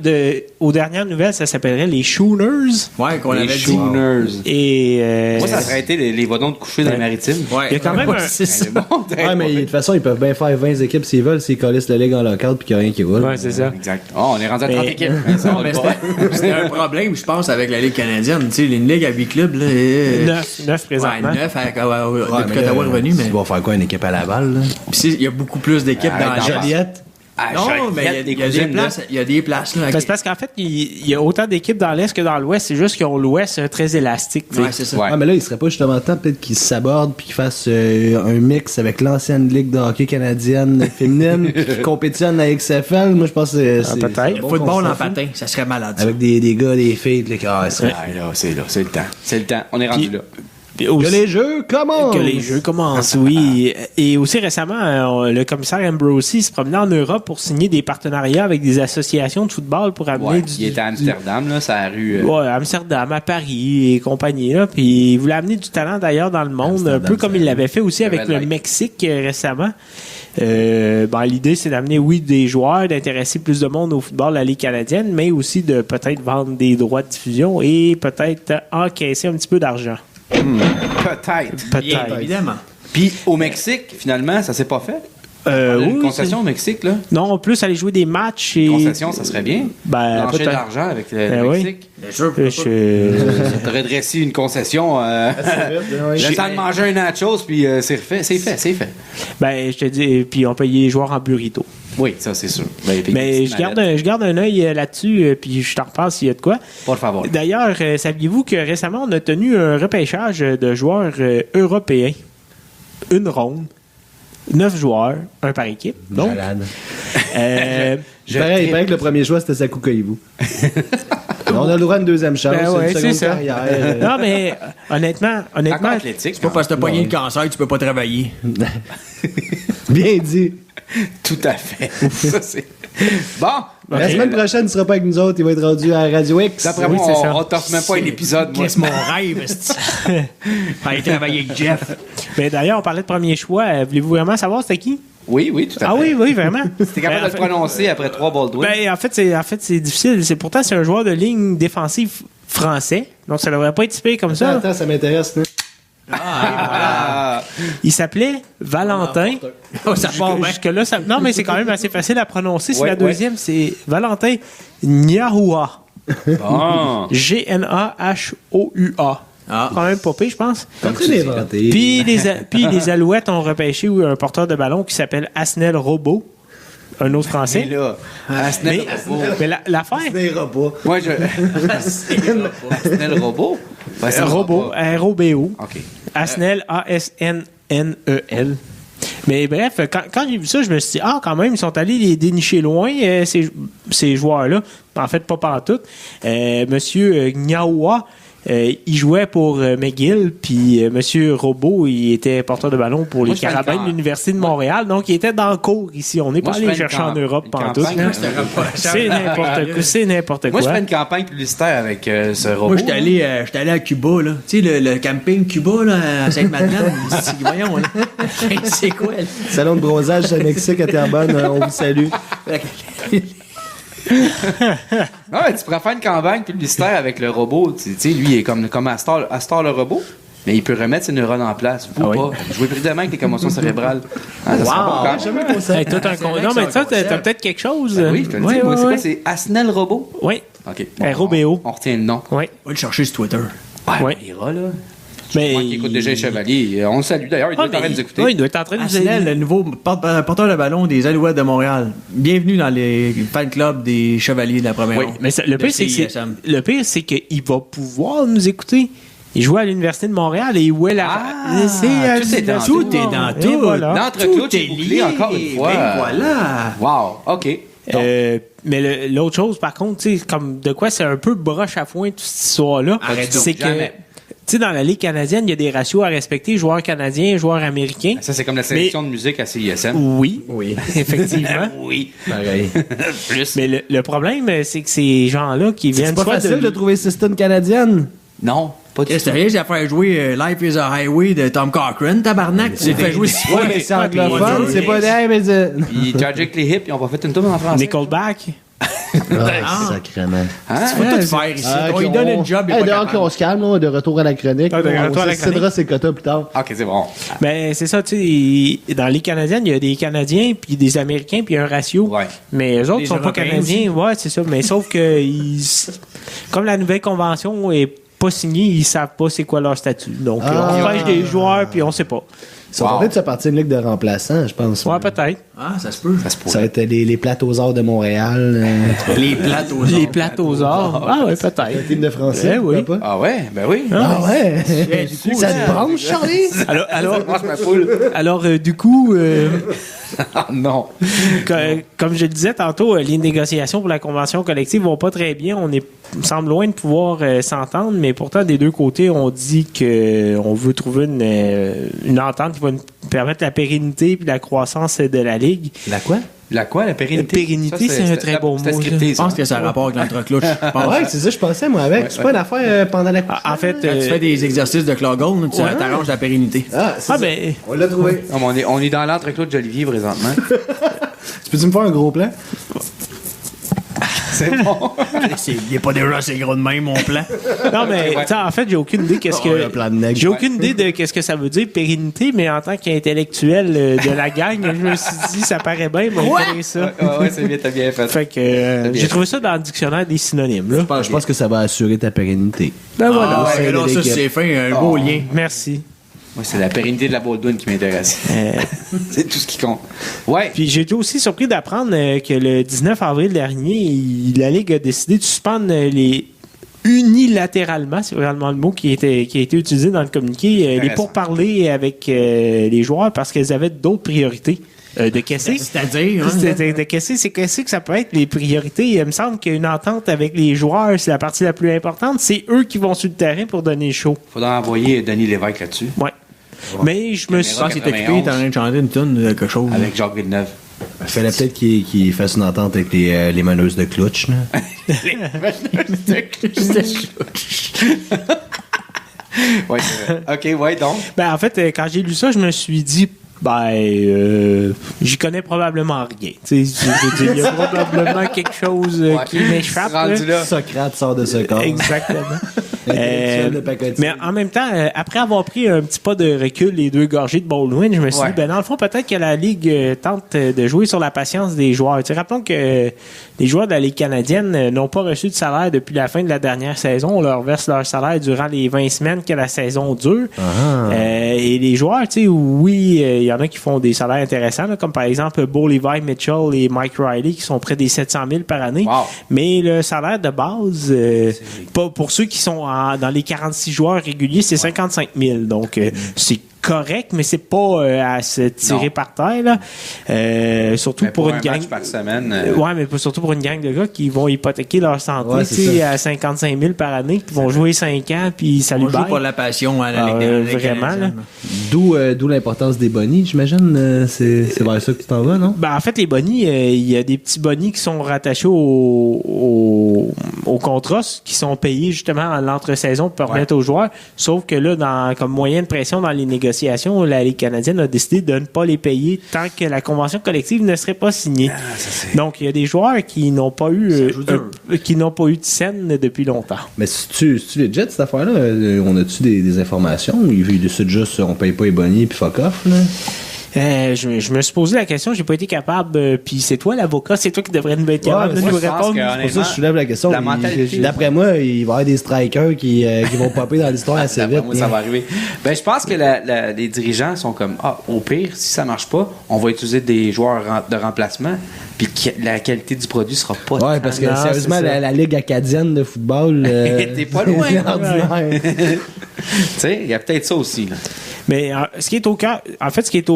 Aux dernières nouvelles, ça s'appellerait les Shooners. Ouais, qu'on Les avait dit. Shooners. Et, Moi, ça serait été les vadons de coucher dans les maritimes. Ouais. Il y a quand même Ouais, un- c'est ça. Ouais, mais de toute façon, ils peuvent bien faire 20 équipes s'ils veulent, s'ils collissent la ligue en local puis qu'il n'y a rien qui roule. Ouais, c'est ça. Exact. Oh, on est rendu à 30 Mais- équipes. Ça, Non, on mais le voit. c'était un problème, je pense, avec la Ligue canadienne. Tu sais, une ligue à 8 clubs, là. 9 présentement. Ouais, 9 depuis mais qu'Ottawa est revenu, mais. Tu vas faire quoi, une équipe à Laval, là? Puis il y a beaucoup plus d'équipes Arrête dans d'en la Joliette? Ah, Non, mais il y a des places. Il y a des places, là. Ben, c'est parce qu'en fait, il y a autant d'équipes dans l'Est que dans l'Ouest. C'est juste qu'ils ont l'Ouest très élastique. tu sais. Ouais, c'est ça. Ouais. Ouais, mais là, il serait pas justement temps peut-être qu'ils s'abordent puis qu'ils fassent un mix avec l'ancienne ligue de hockey canadienne féminine qui compétitionne à XFL. Moi, je pense que c'est peut-être. c'est un bon Football en concept. patin, ça serait malade. ça. Avec des gars, des filles, là, c'est Ah, là, c'est le temps. C'est le temps. On est rendu Puis- là. Puis que aussi- les jeux commencent! Que les jeux commencent, oui. Et aussi récemment, le commissaire Ambrosie se promenait en Europe pour signer des partenariats avec des associations de football pour amener Ouais. du... Il était à Amsterdam, là, c'est à la rue. Ouais, à Amsterdam, à Paris et compagnie. Là. Puis il voulait amener du talent d'ailleurs dans le monde, Amsterdam, un peu comme il l'avait fait aussi avec Red le Light. Mexique récemment. L'idée, c'est d'amener, oui, des joueurs, d'intéresser plus de monde au football à la Ligue canadienne, mais aussi de peut-être vendre des droits de diffusion et peut-être encaisser un petit peu d'argent. Peut-être. Bien, Peut-être. évidemment. Puis au Mexique, finalement, ça s'est pas fait. Une Oui, concession au Mexique, là. non, plus aller jouer des matchs et... Concession, ça serait bien. Ben, Lancer de peut-être. l'argent avec le Ben oui. Mexique. Bien sûr. Ça t'aurait dressé une concession. Le temps de manger un nachos, puis c'est fait. Ben, je te dis, puis on payait les joueurs en burrito. Oui, ça, c'est sûr. Mais je garde un œil là-dessus, puis je t'en reparle s'il y a de quoi. Por favor. D'ailleurs, saviez-vous que récemment, on a tenu un repêchage de joueurs européens? Une ronde, 9 joueurs, un par équipe. Donc, Malade. euh, Il paraît que le premier choix, c'était Sakou Koivu. On a le droit à une deuxième chance, Ben ouais, une c'est seconde ça. carrière. non, mais honnêtement, Encore athlétique. C'est pas parce que t'as pogné le cancer que tu peux pas travailler. Bien dit. Tout à fait. Ça, c'est... Bon. La semaine prochaine, il ne sera pas avec nous autres. Il va être rendu à Radio X. D'après Oui, moi, c'est ça. on t'offre même pas un épisode. moi. Qu'est-ce mon rêve, est-ce aller travailler avec Jeff. mais d'ailleurs, on parlait de premier choix. Voulez-vous vraiment savoir c'était qui? Oui, tout à fait. Ah oui, vraiment. T'es capable de le prononcer après 3 Baldwin? Ben, en fait, c'est difficile. Pourtant, c'est un joueur de ligne défensive français. Donc, ça devrait pas être typé comme ça. Attends, ça m'intéresse. Là. Il s'appelait Valentin. Ça part bien. Jusque-là, non, mais c'est quand même assez facile à prononcer. C'est Ouais, la deuxième, c'est Valentin Niahua. Bon. G-N-A-H-O-U-A. Ah. Quand même pas pire, je pense. T'es en train d'inventer. Puis les Alouettes ont repêché un porteur de ballon qui s'appelle Asnel Robot, un autre Français. Et là, Asnel Robot. Mais l'affaire, C'est des robots. Moi, je... Asnel Robot? Ben, c'est un Robot, R-O-B-O. OK. Asnel, A-S-N-N-E-L. Mais bref, quand j'ai vu ça, je me suis dit, quand même, ils sont allés les dénicher loin, ces joueurs-là. En fait, pas partout. Monsieur Gnawa, il jouait pour McGill, puis Monsieur Robot, il était porteur de ballon pour les Moi, je fais une Carabins de l'Université de Montréal. Donc, il était dans le cours ici. On n'est pas Moi, je allé fais une chercher en Europe une pantoute. campagne, là. là. C'est n'importe Moi, je quoi. fais une campagne publicitaire avec ce robot. Moi, j'étais allé à Cuba, là. Tu sais, le camping Cuba, là, à Sainte-Madeleine. Voyons, là. C'est quoi, là? Salon de bronzage au Mexique à Terrebonne, on vous salue. Ah, tu pourrais faire une campagne publicitaire avec le robot. Tu sais, lui, il est comme Astor le robot, mais il peut remettre ses neurones en place. Vous pas. Jouer prudemment avec les commotions cérébrales. Ah, ça serait bon, quand même. Jamais pensé. Hey, non, mais ça, t'as peut-être quelque chose. Oui, je te le dis. Moi, c'est quoi? C'est Asnel Robot? Oui. OK. R-O-B-O. On retient le nom. Oui. On va le chercher sur Twitter. Ouais. Il ira, là. Mais Moi qui écoute déjà les Chevaliers. On le salue d'ailleurs. Il doit être en train de nous écouter. Oui, il doit être en train de nous Asnel, le nouveau porteur de ballon des Alouettes de Montréal. Bienvenue dans les fan clubs des Chevaliers de la première Oui, ronde. mais le pire, c'est qu'il va pouvoir nous écouter. Il jouait à l'Université de Montréal et il jouait la. tout est dans tout. Et voilà. L'entreclot est bouclé encore une fois. Ben voilà. Wow, OK. Mais l'autre chose, par contre, tu sais, comme de quoi c'est un peu broche à foin toute cette histoire-là, Arrête c'est donc, que. jamais. Tu sais, dans la Ligue canadienne, il y a des ratios à respecter, joueurs canadiens, joueurs américains. Ça, c'est comme la sélection de musique à CISM. Oui, Oui. effectivement. Oui. Pareil. Plus. Mais le problème, c'est que ces gens-là qui viennent C'est pas soit facile de trouver Sistine canadienne. Non, pas du Qu'est-ce tout. que t'as fait jouer Life is a Highway de Tom Cochrane, tabarnak? Tu l'as fait jouer 6 fois. Ouais, mais c'est Ouais, anglophone, puis- c'est pas des. Mais Puis Tragically Hip, ils ont pas fait une tour en français. Nickelback. sacrément. Hein? Faut tout faire ici. On lui donne une job, il est pas Donc, capable. on se calme, là, de retour à la chronique. Ah, de retour à la On s'excédera ses quotas plus tard. OK, c'est bon. Ben, c'est ça, tu sais, dans les Canadiennes, il y a des Canadiens, puis des Américains, puis un ratio. Ouais. Mais eux autres Les sont pas Européens Canadiens. Ouais, c'est ça. Mais sauf que, comme la nouvelle convention est pas signée, ils savent pas c'est quoi leur statut. Donc, on pêche des joueurs, puis on sait pas. Ils sont en train de se partir une ligue de remplaçants, je pense. Ouais, peut-être. Ah, ça se peut. Ça se pourrait. Ça va être les plateaux arts de Montréal. Les plateaux. Les plateaux arts. Ah, ouais, Un peut-être. team de français, Eh oui. pourquoi pas? Ah ouais, ben oui. Ah ouais! coup, Ça te branche, Charlie? Mange ma poule. Alors, du coup, Ah non. comme je le disais tantôt, les négociations pour la convention collective vont pas très bien. On semble loin de pouvoir s'entendre, mais pourtant, des deux côtés, on dit qu'on veut trouver une entente qui va nous permettre la pérennité et la croissance de la Ligue. La quoi? La quoi, la pérennité? La pérennité, Ça, c'est un très beau c'était mot, scripté, Je ça. pense que ça a rapport avec l'entreclouche. Ah ouais, c'est ça, je pensais, moi, avec. C'est pas une affaire pendant la course. En fait, Quand tu fais des exercices de Cloggle, tu t'arranges la pérennité. Ah, c'est ça. ben, On l'a trouvé. Non, mais on est dans l'entreclos de Jolivier présentement. Tu peux-tu me faire un gros plan? C'est bon. Il est pas déjà assez gros de même, mon plan. non, mais tu sais, en fait, j'ai aucune idée le plan de nègre. j'ai aucune idée de qu'est-ce que ça veut dire pérennité, mais en tant qu'intellectuel de la gang, je me suis dit ça paraît bien, mais ouais. ça. Ouais, c'est bien, t'as bien fait. Fait que j'ai trouvé ça dans le dictionnaire des synonymes là. Je pense que ça va assurer ta pérennité. Ben voilà. Ah, ouais, là, ça, c'est fin, un beau lien. Merci. Moi, c'est la pérennité de la Baldwin qui m'intéresse. C'est tout ce qui compte. Ouais. Puis j'ai été aussi surpris d'apprendre que le 19 avril dernier, la Ligue a décidé de suspendre unilatéralement, c'est vraiment le mot qui a été utilisé dans le communiqué, les pourparlers avec les joueurs parce qu'ils avaient d'autres priorités. De casser. C'est-à-dire, de casser, c'est casser que ça peut être les priorités. Il me semble qu'une entente avec les joueurs, c'est la partie la plus importante. C'est eux qui vont sur le terrain pour donner le show. Faudra envoyer Denis Lévesque là-dessus. Ouais. Mais je me suis... Quand il est occupé, il est en train de chanter une tonne de quelque chose. Avec Jacques Villeneuve. Il fallait peut-être qu'il fasse une entente avec les meneuses de clutch. Ouais, c'est vrai. OK, ouais, donc. Ben, en fait, quand j'ai lu ça, je me suis dit, j'y connais probablement rien. Il y a probablement quelque chose qui m'échappe. Socrate sort de ce corps. Exactement. Mais en même temps, après avoir pris un petit pas de recul, les 2 gorgées de Baldwin, je me suis dit, dans le fond, peut-être que la Ligue tente de jouer sur la patience des joueurs. Rappelons que les joueurs de la Ligue canadienne n'ont pas reçu de salaire depuis la fin de la dernière saison. On leur verse leur salaire durant les 20 semaines que la saison dure. Et les joueurs, oui, il y en a qui font des salaires intéressants, là, comme par exemple Bo Levi Mitchell et Mike Riley qui sont près des 700 000 par année. Wow. Mais le salaire de base, pas pour ceux qui sont dans les 46 joueurs réguliers, c'est 55 000. Donc, c'est correct, mais c'est pas à se tirer par terre. Là. Surtout mais pour une un gang. match par semaine. Ouais, mais surtout pour une gang de gars qui vont hypothéquer leur santé à 55 000 par année, qui vont jouer 5 ans, puis ça lui On joue pas la passion à la Ligue vraiment, là. D'où l'importance des bonnies, j'imagine. C'est vers ça que tu t'en vas, non? Ben, en fait, les bonnies, il y a des petits bonnies qui sont rattachés au contrat, qui sont payés justement à l'entre-saison pour permettre aux joueurs. Sauf que là, comme moyen de pression dans les négociations, la Ligue canadienne a décidé de ne pas les payer tant que la convention collective ne serait pas signée. Donc, il y a des joueurs qui n'ont pas eu de scène depuis longtemps. Mais c'est-tu legit, cette affaire-là? On a-tu des informations? Ils décident juste on paye pas les bonnies puis fuck off, là? Je me suis posé la question, j'ai pas été capable. Puis c'est toi l'avocat, c'est toi qui devrais nous être capable de nous répondre. C'est pour ça que je soulève la question. D'après moi, il va y avoir des strikers qui vont popper dans l'histoire assez vite. Moi, ça va arriver. Ben, je pense que les dirigeants sont comme au pire, si ça marche pas, on va utiliser des joueurs de remplacement. Puis la qualité du produit sera pas. Ouais, parce que sérieusement, la Ligue acadienne de football. T'es pas loin. Tu sais, il y a peut-être ça aussi, là. Mais ce qui est au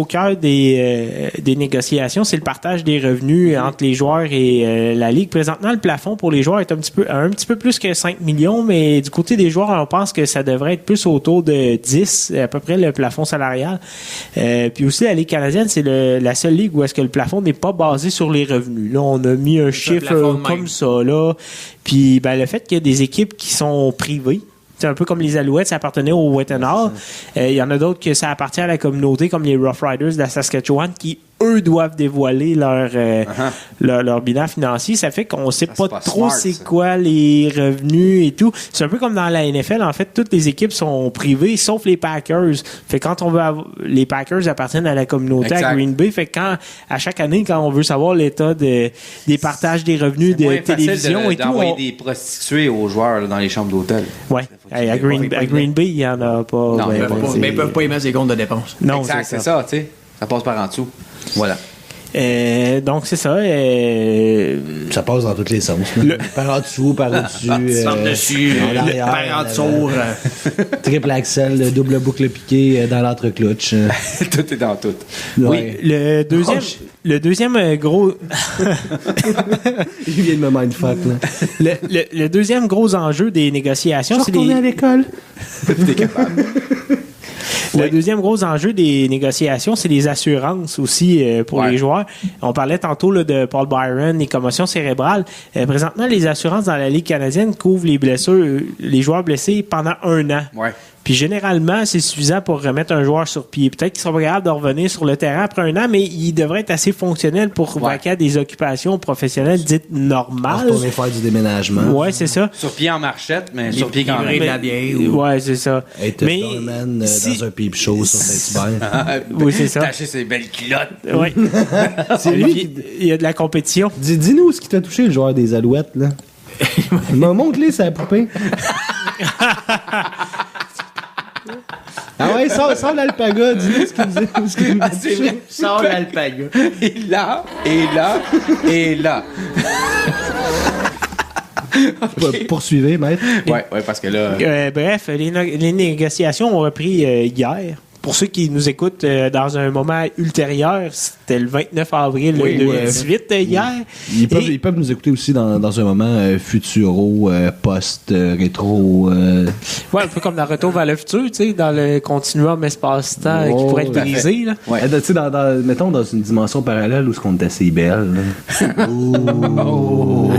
cœur des négociations, c'est le partage des revenus entre les joueurs et la Ligue. Présentement, le plafond pour les joueurs est un petit peu plus que 5 millions, mais du côté des joueurs, on pense que ça devrait être plus autour de 10, à peu près le plafond salarial. Puis aussi, la Ligue canadienne, c'est la seule ligue où est-ce que le plafond n'est pas basé sur les revenus. Là, on a mis un chiffre comme ça, là. Puis le fait qu'il y a des équipes qui sont privées, c'est un peu comme les Alouettes, ça appartenait au Wetenard. Il y en a d'autres que ça appartient à la communauté, comme les Rough Riders de la Saskatchewan, qui, eux, doivent dévoiler leur bilan financier. Ça fait qu'on ne sait pas trop c'est quoi les revenus et tout. C'est un peu comme dans la NFL. En fait, toutes les équipes sont privées, sauf les Packers. Fait quand on veut les Packers appartiennent à la communauté à Green Bay. Fait à chaque année, quand on veut savoir l'état des partages des revenus de télévision et tout, d'envoyer des prostituées aux joueurs là, dans les chambres d'hôtel. Ouais. À Green Bay, il n'y en a pas. Non, mais ils peuvent pas y mettre ses comptes de dépenses. Non, exact, c'est ça, tu sais. Ça passe par en dessous. Voilà. Donc, c'est ça. Ça passe dans tous les sens. Par en dessous, par au-dessus. Par-dessus, par en dessous. Triple axel, double boucle piquée dans l'entreclutch. Tout est dans tout. Oui, le deuxième gros... Il vient de me mindfuck, là. Le deuxième gros enjeu des négociations, c'est à l'école. T'es capable. Le deuxième gros enjeu des négociations, c'est les assurances aussi pour les joueurs. On parlait tantôt là, de Paul Byron, les commotions cérébrales. Présentement, les assurances dans la Ligue canadienne couvrent les blessures, les joueurs blessés pendant 1 an. Ouais. Puis généralement, c'est suffisant pour remettre un joueur sur pied. Peut-être qu'ils sont pas capables de revenir sur le terrain après 1 an, mais il devrait être assez fonctionnel pour vaquer à des occupations professionnelles dites normales. Retourner faire du déménagement. Ouais, c'est ça. Sur pied en marchette, mais sur pied quand même. De la bière. Ouais, c'est ça. Être doorman dans un peep show sur Saint-Hubert. Oui, c'est ça. Tacher ses belles culottes. Oui. C'est lui. Il y a de la compétition. Dis-nous ce qui t'a touché, le joueur des Alouettes, là. Montre-les sa poupée. Ah Ouais, sors l'alpaga, dis-nous ce qu'il nous C'est vrai. Sors l'alpaga. Et là, et là. Poursuivez, maître. Ouais, parce que là. Bref, les négociations ont repris hier. Pour ceux qui nous écoutent dans un moment ultérieur, c'était le 29 avril 2018 hier. Ils peuvent nous écouter aussi dans un moment futuro, post-rétro. Ouais, un peu comme dans Retour vers le futur, tu sais, dans le continuum espace-temps qui pourrait être brisé. Là. Ouais. Tu sais, mettons dans une dimension parallèle où ce qu'on est assez IBL. Ah,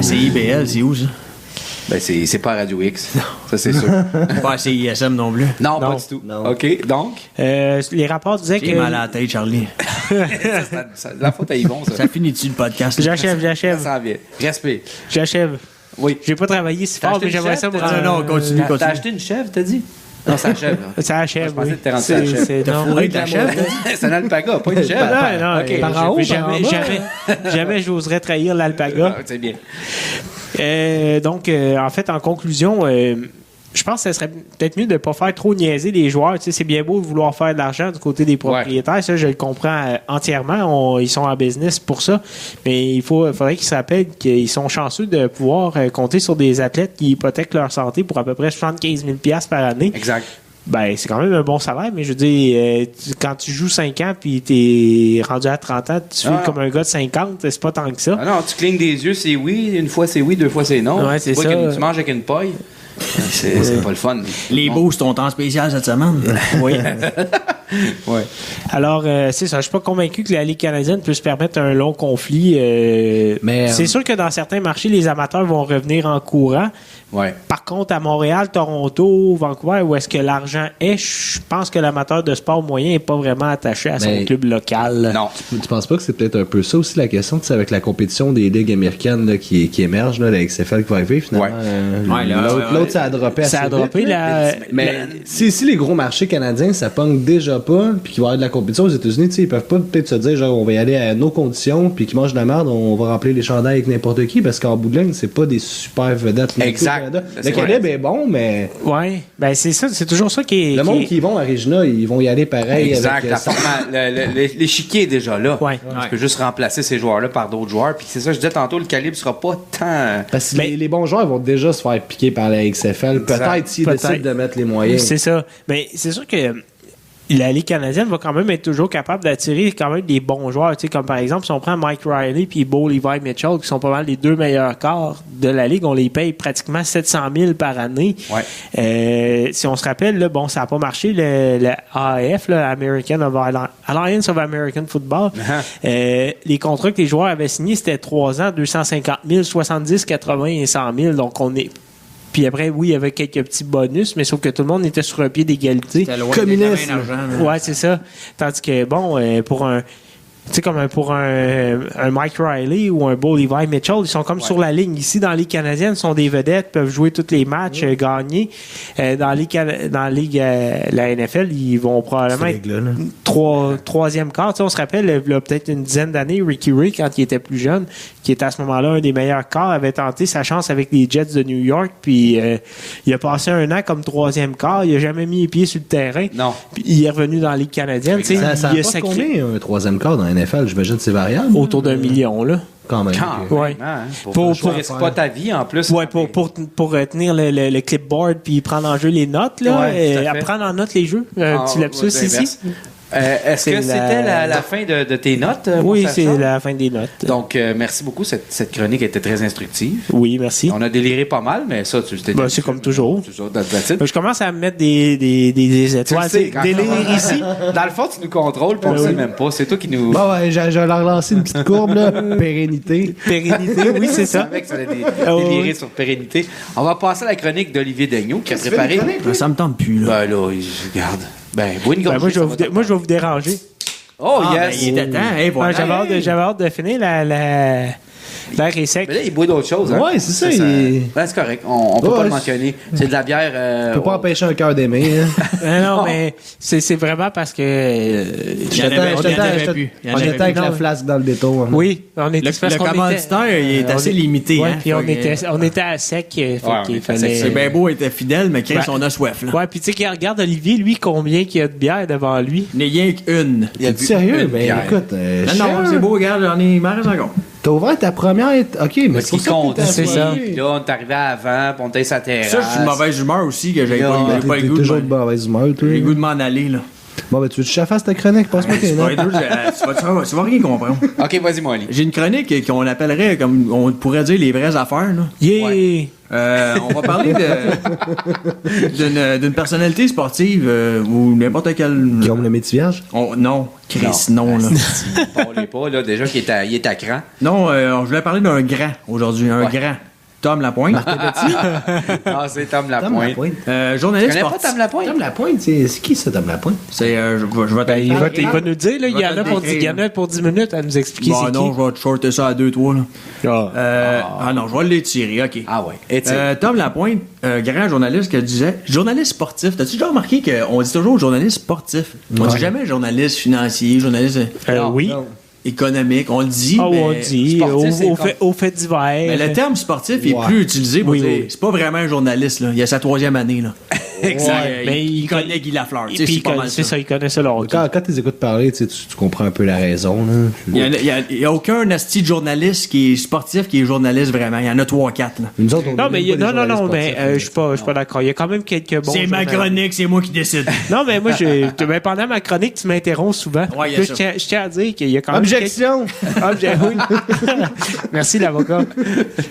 c'est IBL, c'est où ça? Ben, c'est pas Radio X. Ça, c'est sûr. Pas c'est ISM non plus. Non, pas du tout. Non. OK, donc. Les rapports disaient que. J'ai mal à la tête, Charlie. La faute à Yvon, ça. Ça finit-tu le podcast? J'achève. Ça s'en vient. Respire. J'achève. Oui. J'ai pas travaillé si fort, mais j'aimerais ça me rendre. Non, continue. T'as acheté une chèvre, t'as dit? Non, ça achève. Ça achève. Je pensais Oui. que t'es rendu à la chèvre. T'as fourré de la chèvre? C'est un alpaga, pas une chèvre. Non, OK. Par en haut, par en bas. jamais j'oserais trahir l'alpaga. Ah, c'est bien. Donc, en fait, en conclusion, je pense que ce serait peut-être mieux de ne pas faire trop niaiser les joueurs. Tu sais, c'est bien beau de vouloir faire de l'argent du côté des propriétaires. Ça, je le comprends entièrement. Ils sont en business pour ça. Mais il faudrait qu'ils se rappellent qu'ils sont chanceux de pouvoir compter sur des athlètes qui hypothèquent leur santé pour à peu près 75 000 $ par année. Exact. Ben, c'est quand même un bon salaire, mais je veux dire, quand tu joues 5 ans puis t'es rendu à 30 ans, tu fais comme un gars de 50, c'est pas tant que ça. Ah non, tu clignes des yeux, c'est oui. Une fois, c'est oui. 2 fois, c'est non. Ouais, c'est Tu vois ça. que tu manges avec une paille. C'est pas le fun. Les boosts sont en spécial cette semaine. Oui. Ouais. Alors, c'est ça. Je suis pas convaincu que la Ligue canadienne peut se permettre un long conflit. Mais, c'est sûr que dans certains marchés, les amateurs vont revenir en courant. Ouais. Par contre, à Montréal, Toronto, Vancouver, où est-ce que l'argent est, je pense que l'amateur de sport moyen n'est pas vraiment attaché à son club local. Non. Tu penses pas que c'est peut-être un peu ça aussi la question, tu sais, avec la compétition des ligues américaines là, qui émerge, là, la XFL qui va arriver finalement. L'autre, ça a droppé assez Ça a droppé, vite, là. Mais si les gros marchés canadiens, ça pogne déjà pas, puis qu'il va y avoir de la compétition aux États-Unis, tu sais, ils peuvent pas peut-être se dire, genre, on va y aller à nos conditions, puis qu'ils mangent de la merde, on va remplir les chandails avec n'importe qui, parce qu'en bout de ligne, c'est pas des super vedettes. Exact. Le Canada est bon, mais. Ouais, ben c'est ça, c'est toujours ça qui est. Le monde qui vont à Regina, ils vont y aller pareil. Exact. Avec, L'échiquier est déjà là. Ouais. Tu peux juste remplacer ces joueurs-là par d'autres joueurs. Puis c'est ça, je disais tantôt, le calibre sera pas tant. Parce que les bons joueurs vont déjà se faire piquer par la XFL. Peut-être s'ils décident de mettre les moyens. C'est ça. Mais c'est sûr que la Ligue canadienne va quand même être toujours capable d'attirer quand même des bons joueurs. Tu sais, comme par exemple, si on prend Mike Riley puis Bo Levi Mitchell, qui sont pas mal les deux meilleurs corps de la Ligue, on les paye pratiquement 700 000 par année. Ouais. Si on se rappelle, là, bon, ça n'a pas marché, le AAF, Alliance of American Football. Les contrats que les joueurs avaient signés, c'était 3 ans, 250 000, 70, 80 et 100 000. Donc, on est... Puis après, oui, il y avait quelques petits bonus, mais sauf que tout le monde était sur un pied d'égalité. Communiste. Ouais, c'est ça. Tandis que, bon, pour un... Tu sais, comme pour un Mike Riley ou un Bo Levi Mitchell, ils sont comme sur la ligne. Ici, dans la Ligue canadienne, ils sont des vedettes, peuvent jouer tous les matchs, gagner. Dans la Ligue, la NFL, ils vont probablement être troisième quart. Tu sais, on se rappelle, il y a peut-être une dizaine d'années, Ricky Ray, quand il était plus jeune, qui était à ce moment-là un des meilleurs quarts, avait tenté sa chance avec les Jets de New York, puis il a passé 1 an comme troisième quart, il n'a jamais mis les pieds sur le terrain. Non. Puis il est revenu dans la Ligue canadienne. Tu sais, Ça a pas combien un troisième quart dans la NFL? J'imagine que c'est variable. Autour d'1 million, là. Quand même. Ouais. Pour pas ta vie, en plus. Ouais, pour tenir le clipboard puis prendre en jeu les notes, là. Prendre en note les jeux. Tu lapsus ici. Est-ce que c'était la fin de tes notes? Oui, c'est la fin des notes. Donc, merci beaucoup. Cette chronique était très instructive. Oui, merci. On a déliré pas mal, mais ça, tu ben, c'est comme toujours. C'est ça, that's it. Je commence à me mettre des étoiles. Délire ici. Dans le fond, tu nous contrôles, puis on ne sait même pas. C'est toi qui nous... Bon, ouais, je vais leur lancer une petite courbe, là. Pérennité. Pérennité, oui, c'est ça. Je savais que ça allait délirer sur pérennité. On va passer à la chronique d'Olivier Daigneault qui a préparé... Ça me tente plus, là. Ben là, regarde. Moi, je vais vous déranger. Oh, yes! Ben, il était temps. Hey, voilà. J'avais hâte de finir L'air est sec. Mais là, il boit d'autres choses. Hein? Ouais, c'est ça. Ouais, c'est correct. On peut Ouais, pas le c'est- mentionner. C'est de la bière. Tu peux pas empêcher un cœur d'aimer. Hein. Non, mais c'est vraiment parce que. Il y en avait plus. Il y en On avait était avec plus. la Non. flasque dans le détour. Hein. Oui, on était. Le parce qu'on commanditaire, il est assez limité. Ouais, hein. puis on Fait que- était à sec. Fait qu'il fallait. C'est bien beau, il était fidèle, mais Chris, Ouais. on a soif. Là. Ouais, puis tu sais, regarde Olivier, lui, combien qu'il y a de bière devant lui. Il n'y a rien qu'une. Il a T'es bu sérieux? une Ben bière. écoute, Non, c'est beau, regarde, j'en ai marre encore. T'as ouvert ta première. Ok, mais Parce c'est pour qu'il ça que compte. t'étais C'est ça. assoiffé. Puis là, on est arrivé avant, puis on était sur la terrasse. Ça, je suis de mauvaise humeur aussi, que j'ai Non, pas, j'ai pas T'es le goût toujours de de mauvaise humeur, toi. j'ai le goût de m'en aller. Là. Bon, ben, tu veux que je te fasse ta chronique? Passe-moi tes notes. Spider, tu vas rien comprendre. OK, vas-y, mon Ali. J'ai une chronique qu'on appellerait, comme on pourrait dire, les vraies affaires. Là. Yeah! On va parler d'une personnalité sportive ou n'importe quelle. Guillaume le métier vierge? Non, Chris, non. Là. Parlez pas, là. Déjà qu'il est à cran. Non, je voulais parler d'un grand aujourd'hui, un Ouais. grand. Tom Lapointe. Ah, c'est Tom Tom Lapointe. Lapointe. Journaliste Tu connais pas sportif. Tom Lapointe? Tom Lapointe, c'est qui ça, Tom Lapointe? C'est, je vais Ben, il va nous dire, là, il y en te a pour décrire, 10, il y en a pour 10 minutes à nous expliquer Bon, c'est non, qui. je vais te shorter ça à 2-3. Ah non, je vais l'étirer, ok. Ah ouais. Et tu sais, Tom Lapointe, grand journaliste qui disait journaliste sportif. T'as-tu déjà remarqué qu'on dit toujours journaliste sportif? On dit jamais journaliste financier, journaliste Oui. économique. On le dit. Ah, mais, on dit, sportif, c'est au fait divers. mais le terme sportif est Ouais. plus utilisé pour Oui, dire oui. c'est pas vraiment un journaliste. Là. Il a sa 3e année. Là. exact. Ouais, mais il il connaît Guy Lafleur. Et Tu sais, puis, c'est pas mal c'est ça. ça, il connaît ça, le hockey. Quand tu les écoutes parler, tu comprends un peu la raison. Là. Il y a aucun asti de journaliste qui est sportif qui est journaliste vraiment. Il y en a 3-4. Là. Nous autres, on Non, est mais pas des non, journalistes mais sportifs, je suis pas d'accord. Il y a quand même quelques bons. c'est ma journalistes. chronique, c'est moi qui décide. Non, mais moi, ben, pendant ma chronique, tu m'interromps souvent. Ouais, il y a Là, ça. je tiens à dire qu'il y a quand même. Objection! Oui. Merci, l'avocat.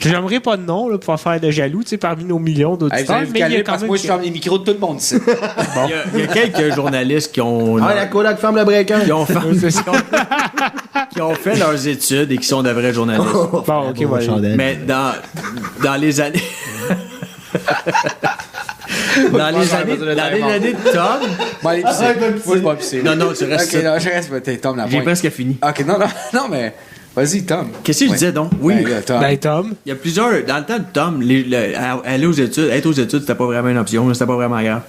J'aimerais pas de nom là, pour faire de jaloux, tu sais, parmi nos millions Hey, d'auditeurs. vous allez vous mais il y a calmer quand parce que même. moi, je ferme les micros de tout le monde ici. Il y a quelques journalistes qui ont. Ah, la coloc ferme le breaker! qui ont, qui ont fait leurs études et qui sont de vrais journalistes. Bon, ok, voilà. Chandelle. Mais dans les années. dans les années de Tom. Bon, allez, pisser. Moi, je vais pisser. Non, non, tu restes. OK, non, je reste. T'es Tom J'ai Lapointe. presque fini. OK, non, mais... Vas-y, Tom. Qu'est-ce que je disais donc? Oui. Ben, là, Tom. Ben, Tom. Il y a plusieurs. Dans le temps de Tom, aller aux études, être aux études, c'était pas vraiment une option, c'était pas vraiment grave.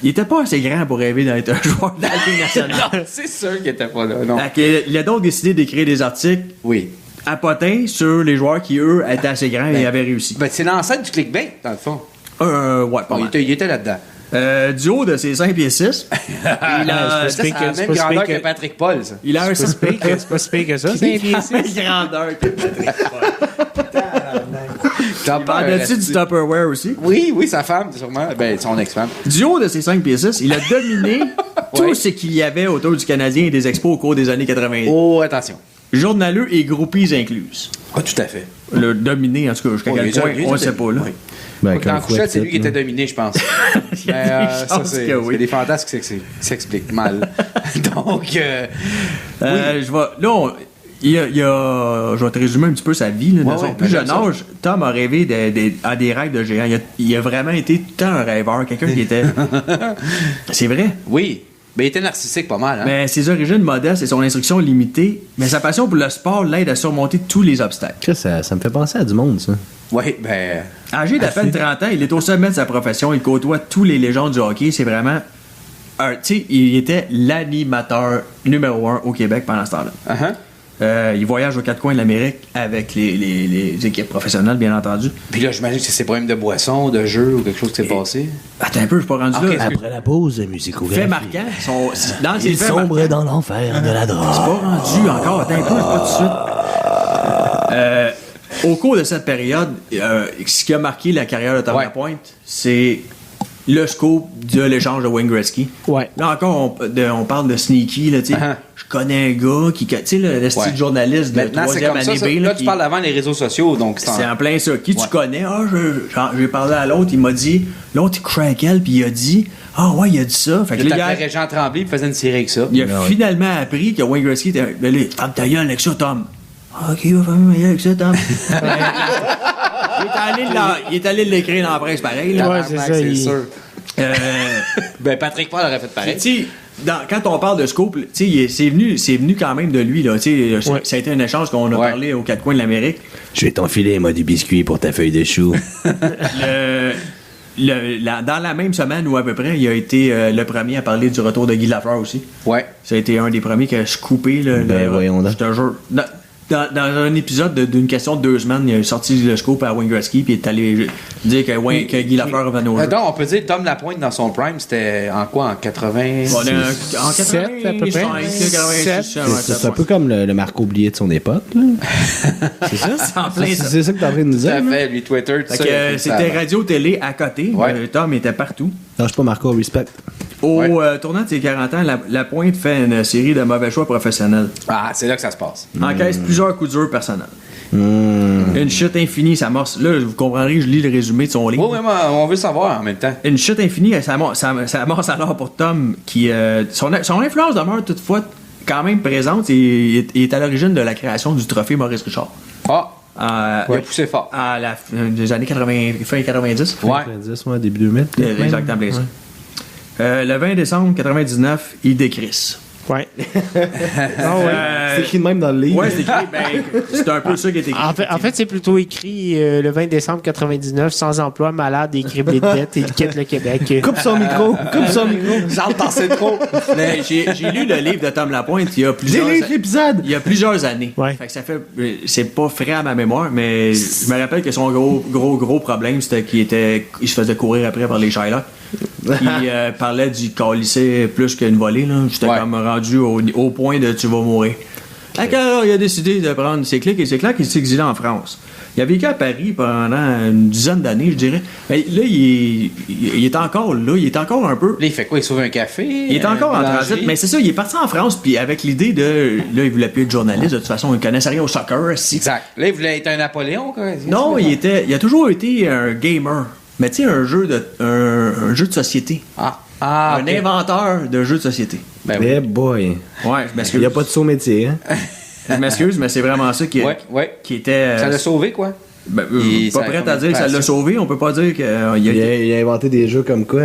Il était pas assez grand pour rêver d'être un joueur de la Ligue nationale. Non, c'est sûr qu'il était pas là, non. Fait que, il a donc décidé d'écrire des articles Oui. à potin sur les joueurs qui, eux, étaient assez grands et avaient réussi. Ben, c'est l'ancêtre du clickbait, dans le fond. Ouais, pas Bon, mal. il était là-dedans. Du haut de ses 5 pieds 6, il a, c'est Ça, c'est pas la c'est même pas grandeur si pire que Patrick Paul, ça. il a un C'est pas si pire que ça. C'est un pied la six. même grandeur que Patrick Paul. T'as Il vendait-tu du Tupperware aussi? Oui, sa femme, sûrement. Ben, son ex-femme. Du haut de ses 5 pieds 6, il a dominé tout ce qu'il y avait autour du Canadien et des expos au cours des années 90. Oh, attention. Journaleux et groupies incluses. Ah, tout à fait. Le dominé, en tout cas, jusqu'à Oui, quel point, on ne sait pas, là. Oui. Ben, Dans la couchette, c'est lui qui était dominé, je pense. Mais, ça, chances c'est que oui. des fantasmes qui s'expliquent mal. Donc, Je vais, là, je vais te résumer un petit peu sa vie. Là, dans Ouais, son ouais, plus ben, jeune j'aime ça. âge, Tom a rêvé à des rêves de géant. Il a vraiment été tout le temps un rêveur, quelqu'un qui était... C'est vrai. oui. Ben, il était narcissique pas mal, hein? Mais ses origines modestes et son instruction limitée, mais sa passion pour le sport l'aide à surmonter tous les obstacles. Chris, ça me fait penser à du monde, ça. Oui, ben... Âgé d'à peine 30 ans, il est au sommet de sa profession. Il côtoie tous les légendes du hockey. C'est vraiment... Tu sais, il était l'animateur numéro 1 au Québec pendant ce temps-là. Uh-huh. Il voyage aux quatre coins de l'Amérique avec les équipes professionnelles, bien entendu. Puis là, j'imagine que c'est ses problèmes de boisson, de jeu ou quelque chose qui s'est passé. Attends un peu, je suis pas rendu Ok, là. Après la pause, musicographie. Fait marquant. Dans ses Il faits sombre marquants. dans l'enfer de la drogue. C'est pas rendu encore. Attends un peu, pas tout de suite. Au cours de cette période, ce qui a marqué la carrière de Tom Ouais. Lapointe, c'est le scoop de l'échange de Wayne Gretzky. Ouais. Là encore, on parle de sneaky. Là, tu sais. Uh-huh. Je connais un gars qui... Tu sais, le style Ouais. journaliste de Maintenant, c'est 3e comme ça. année ça. B. Là, tu qui- parles avant les réseaux sociaux, donc C'est en plein ça. Qui Ouais. tu connais? Ah, j'ai parlé à l'autre, il m'a dit... L'autre, il craquait, puis il a dit... Ah ouais, il a dit ça. Fait que Il là, t'appelait Régent Tremblay, il faisait une série avec ça. il a Ben ouais. finalement appris que Wayne Gretzky était... Ben là, ferme ta gueule avec ça, Tom. Ah, OK, va fermer ma gueule avec ça, Tom. il est allé l'écrire dans la presse pareil. Là. Ouais, c'est ça, C'est il- sûr. Euh, Ben, Patrick Paul aurait fait tu pareil. sais, quand on parle de Scoop, c'est venu quand même de lui. Là, Ouais. Ça a été un échange qu'on a parlé aux quatre coins de l'Amérique. Je vais t'enfiler, moi, du biscuit pour ta feuille de chou. Dans la même semaine ou à peu près, il a été le premier à parler du retour de Guy Lafleur aussi. Ouais. Ça a été un des premiers qui a scoopé. Voyons donc. C'est un jeu. Dans un épisode d'une question de 2 semaines, il a sorti le scoop à Wayne Gretzky puis il est allé dire que Guy Lafleur revenait au jeu. Donc, on peut dire Tom Lapointe dans son prime, c'était en quoi? En 80? En 86, à peu près. 86, C'est un peu comme le Marc oublié de son époque. Là. C'est ça? C'est en plein ça. C'est ça que t'es en train de nous Tout dire? à là? fait, lui, Twitter, tout ça. C'était radio-télé à côté. Ouais. Tom était partout. Lâche pas Marco, respect. Au tournant de ses 40 ans, la Pointe fait une série de mauvais choix professionnels. Ah, c'est là que ça se passe. Encaisse plusieurs coups durs personnels. Une chute infinie s'amorce. Là, vous comprendrez, je lis le résumé de son livre. Oui, oui, on veut savoir en même temps. Une chute infinie, ça amorce alors pour Tom, qui son influence demeure toutefois quand même présente et est à l'origine de la création du trophée Maurice Richard. Ah, il a poussé fort. À la fin des années 80, fin 90. Ouais. 90, ouais, début 2000. Exactement. Le 20 décembre 99, il décrisse. Ouais. C'est écrit de même dans le livre. Ouais, c'est écrit. C'est un peu ça qui est écrit. En fait, c'est plutôt écrit le 20 décembre 99, sans emploi, malade et criblé de dettes, il quitte le Québec. Coupe son micro. J'entends passer trop. Mais j'ai lu le livre de Tom Lapointe il y a plusieurs l'épisode. Il y a plusieurs années. Ouais. Fait que ça fait c'est pas frais à ma mémoire, mais je me rappelle que son gros problème c'était qu'il se faisait courir après par les Shylock. Il parlait du calisser plus qu'une volée là. J'étais comme rendu au point de tu vas mourir. Alors, il a décidé de prendre ses clics et ses claques et s'est exilé en France. Il a vécu à Paris pendant une dizaine d'années, je dirais. Mais là, il est encore là. Il est encore un peu... Là, il fait quoi? Il sauve un café? Il est encore en transit. Mais c'est ça, il est parti en France, puis avec l'idée de... Là, il voulait plus être journaliste. De toute façon, il connaissait rien au soccer. Exact. Là, il voulait être un Napoléon, quoi. Non, il a toujours été un gamer. Mais tu sais, un jeu de société. Un inventeur de jeux de société. Ben Eh oui. boy. Ouais, je m'excuse. Il n'y a pas de saut métier, hein? Je m'excuse, mais c'est vraiment ça qui était... Ça l'a sauvé, quoi. Pas prêt à dire que ça l'a sauvé. On peut pas dire qu'il Il a inventé des jeux comme quoi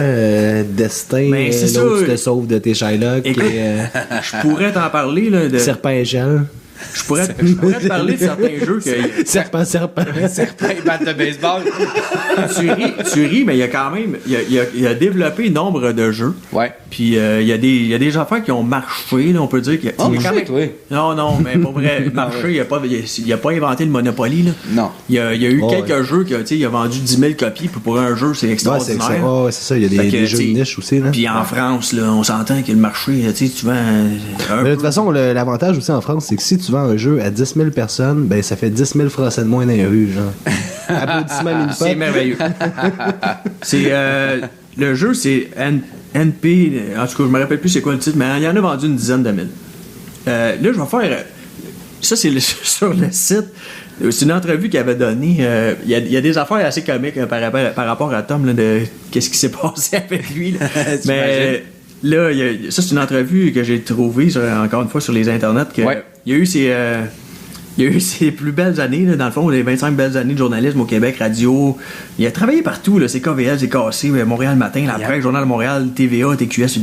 Destin, Mais c'est l'autre ça. te sauve de tes Shylock. Écoute, je pourrais t'en parler là, de... Serpent échelle. Je pourrais te parler de certains jeux que... Serpent. Un batte de baseball. tu ris, mais il y a quand même... Il a développé nombre de jeux. Ouais. Puis il y a des affaires qui ont marché, là, on peut dire qu'il y a... Oh, il y a quand shit, même- oui. Non, mais pour vrai, marché, il a pas inventé le Monopoly, là. Non. Il y a eu Oh, quelques jeux que, tu sais, il a vendu 10 000 copies, puis pour un jeu, c'est Ouais, c'est extraordinaire. ça. Ouais, c'est ça. Il y a Fait que, des jeux de t'sais, niche aussi. Là. Puis en France, là, on s'entend que le marché, tu sais, tu vends Mais de toute façon, l'avantage aussi en France, c'est que si tu vends un jeu à 10 000 personnes, ben ça fait 10 000 Français de moins dans les rues, genre. Applaudissements mille c'est merveilleux. C'est le jeu, c'est NP. En tout cas, je me rappelle plus c'est quoi le titre, mais il y en a vendu une dizaine de mille. Là, je vais faire. Ça, c'est sur le site. C'est une entrevue qu'il avait donnée. Il y a des affaires assez comiques par rapport à Tom, là, de qu'est-ce qui s'est passé avec lui. Là. Mais là, ça, c'est une entrevue que j'ai trouvée, encore une fois, sur les internets. Que il y a eu ses plus belles années, là, dans le fond, les 25 belles années de journalisme au Québec, radio. Il a travaillé partout, là, c'est KVL, c'est KC, Montréal Matin, La Presse, Journal de Montréal, TVA, TQS,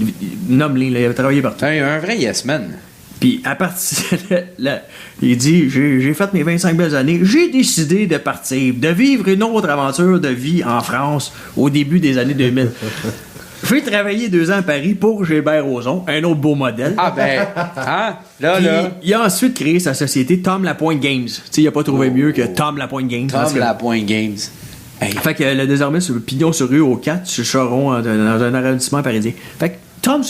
nomme-les, là, il a travaillé partout. Un vrai yes man. Puis à partir de là, il dit j'ai fait mes 25 belles années, j'ai décidé de partir, de vivre une autre aventure de vie en France au début des années 2000. J'ai travaillé 2 ans à Paris pour Gilbert Rozon, un autre beau modèle. Ah ben, hein? Là. Il a ensuite créé sa société Tom Lapointe Games. Tu sais, il a pas trouvé mieux que Tom Lapointe Games. Tom Lapointe Games. Hey. Fait que là, désormais, sur pignon sur rue au 4, sur Charon, dans un arrondissement parisien. Fait que Tom,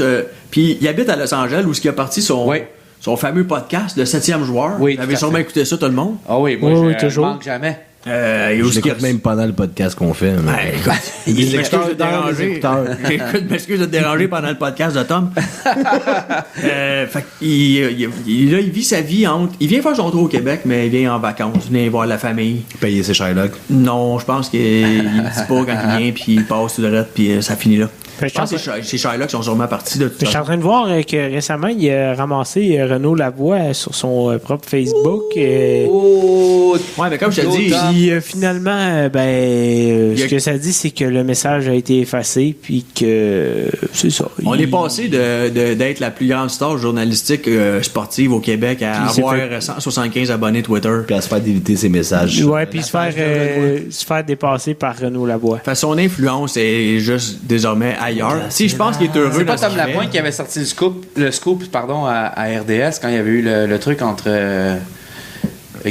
puis il habite à Los Angeles où il a parti son fameux podcast, le 7e joueur. Oui, vous avez sûrement écouté ça, tout le monde. Ah oui, moi, Oui, je toujours. manque jamais. Je l'écoute même pendant le podcast qu'on fait. Mais... Écoute, je m'excuse de te déranger. Je m'excuse de te déranger pendant le podcast de Tom. Fait qu'il là, il vit sa vie entre. Il vient faire son tour au Québec, mais il vient en vacances, il vient voir la famille. Payer ses Shylock. Non, je pense qu'il dit pas quand il vient, puis il passe tout de suite, puis ça finit là. Je pense que c'est Shylock qui sont sûrement partis de tout Je suis en train de voir que récemment, il a ramassé Renaud Lavoie sur son propre Facebook. Oh! Ouais, mais comme je te dis, Puis finalement, ce que ça dit, c'est que le message a été effacé, puis que c'est ça. on est passé d'être la plus grande star journalistique sportive au Québec à Puis avoir 175 abonnés Twitter. Puis à se faire déliter ses messages. Ouais, puis se faire dépasser par Renaud Lavoie. Fait, son influence est juste désormais ailleurs. Si je pense qu'il est heureux C'est pas dans ce Tom qu'il fait. Lapointe qui avait sorti le scoop à RDS quand il y avait eu le truc entre...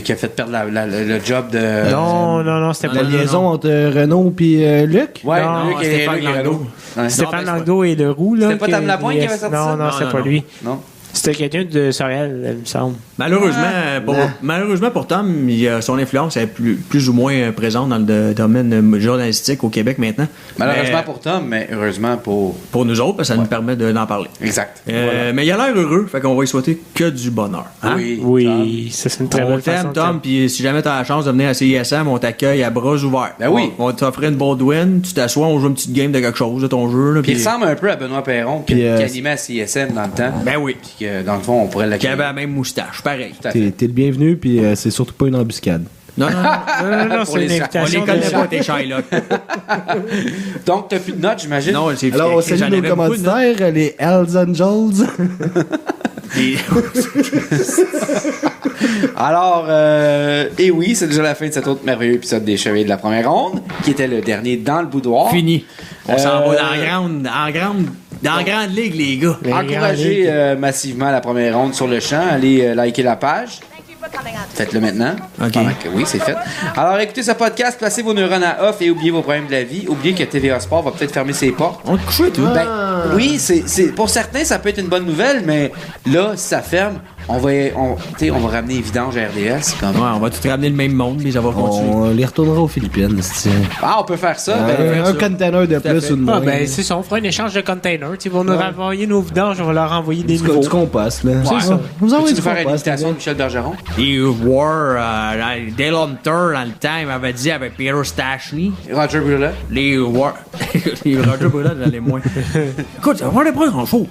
qui a fait perdre le job de... Non, c'était La pas liaison entre Renaud et Luc? Ouais, Non, Luc et Stéphane Luc et Langdo. Renaud. Ouais. Stéphane Non, Langdo et Leroux. Là, C'était pas Tom Lapointe qui avait sorti ça? Non, c'était pas lui. Non. C'était quelqu'un de Sorel, il me semble. Malheureusement pour Tom, son influence est plus ou moins présente dans le domaine journalistique au Québec maintenant. Malheureusement pour Tom, mais heureusement pour... Pour nous autres, parce que ça nous permet d'en parler. Exact. Mais il a l'air heureux, fait qu'on va lui souhaiter que du bonheur. Hein? Oui, ça c'est une très On bonne façon. t'aime, Tom, puis si jamais tu as la chance de venir à CISM, on t'accueille à bras ouverts. Ben oui. On t'offre une Baldwin, tu t'assois, on joue une petite game de quelque chose de ton jeu. Là, Puis il ressemble un peu à Benoît Perron qui Puis, animait à CSM dans le temps. Ben oui. Puis que dans le fond, on pourrait Qui l'accueillir. avait la même moustache, pareil. Tout à fait. T'es le bienvenu, puis c'est surtout pas une embuscade. Non, Non, Pour c'est une les- on invitation. les connaît de- pas, tes Shylock. Donc, t'as plus de notes, j'imagine? Non, c'est Alors, on j'en salue nos avais beaucoup de notes. commanditaires, les Hells Angels. Et- Alors, et oui, c'est déjà la fin de cet autre merveilleux épisode des Chevaliers de la Première Ronde, qui était le dernier dans le boudoir. Fini. On s'en va Euh, dans la grande ligue, les gars. Encouragez massivement la première ronde sur le champ. Allez liker la page. Faites-le maintenant. OK. Pendant que- oui, c'est fait. Alors, écoutez ce podcast, placez vos neurones à off et oubliez vos problèmes de la vie. Oubliez que TVA Sport va peut-être fermer ses portes. On te couche tout. Ben, oui, pour certains, ça peut être une bonne nouvelle, mais là, si ça ferme, on va ramener les vidanges à RDS. Comme... Ouais, on va tout ramener le même monde, mais ça va continuer. On les retournera aux Philippines, c'est Ah, on peut faire ça. un container de plus fait. ou de moins. C'est ça, on fera un échange de containers. Ils vont nous renvoyer nos vidanges, on va leur envoyer des du nouveaux. compost, là. Ouais. ça. Vous envoyez Peux-tu du nous faire une compost. imitation de Michel Bergeron? Les War, Dale Hunter, dans le temps, il m'avait dit avec Peter Stachny. Roger Brulla. Les War. Les Roger Brulla, j'en ai moins. Écoute, ça va pas grand-chose.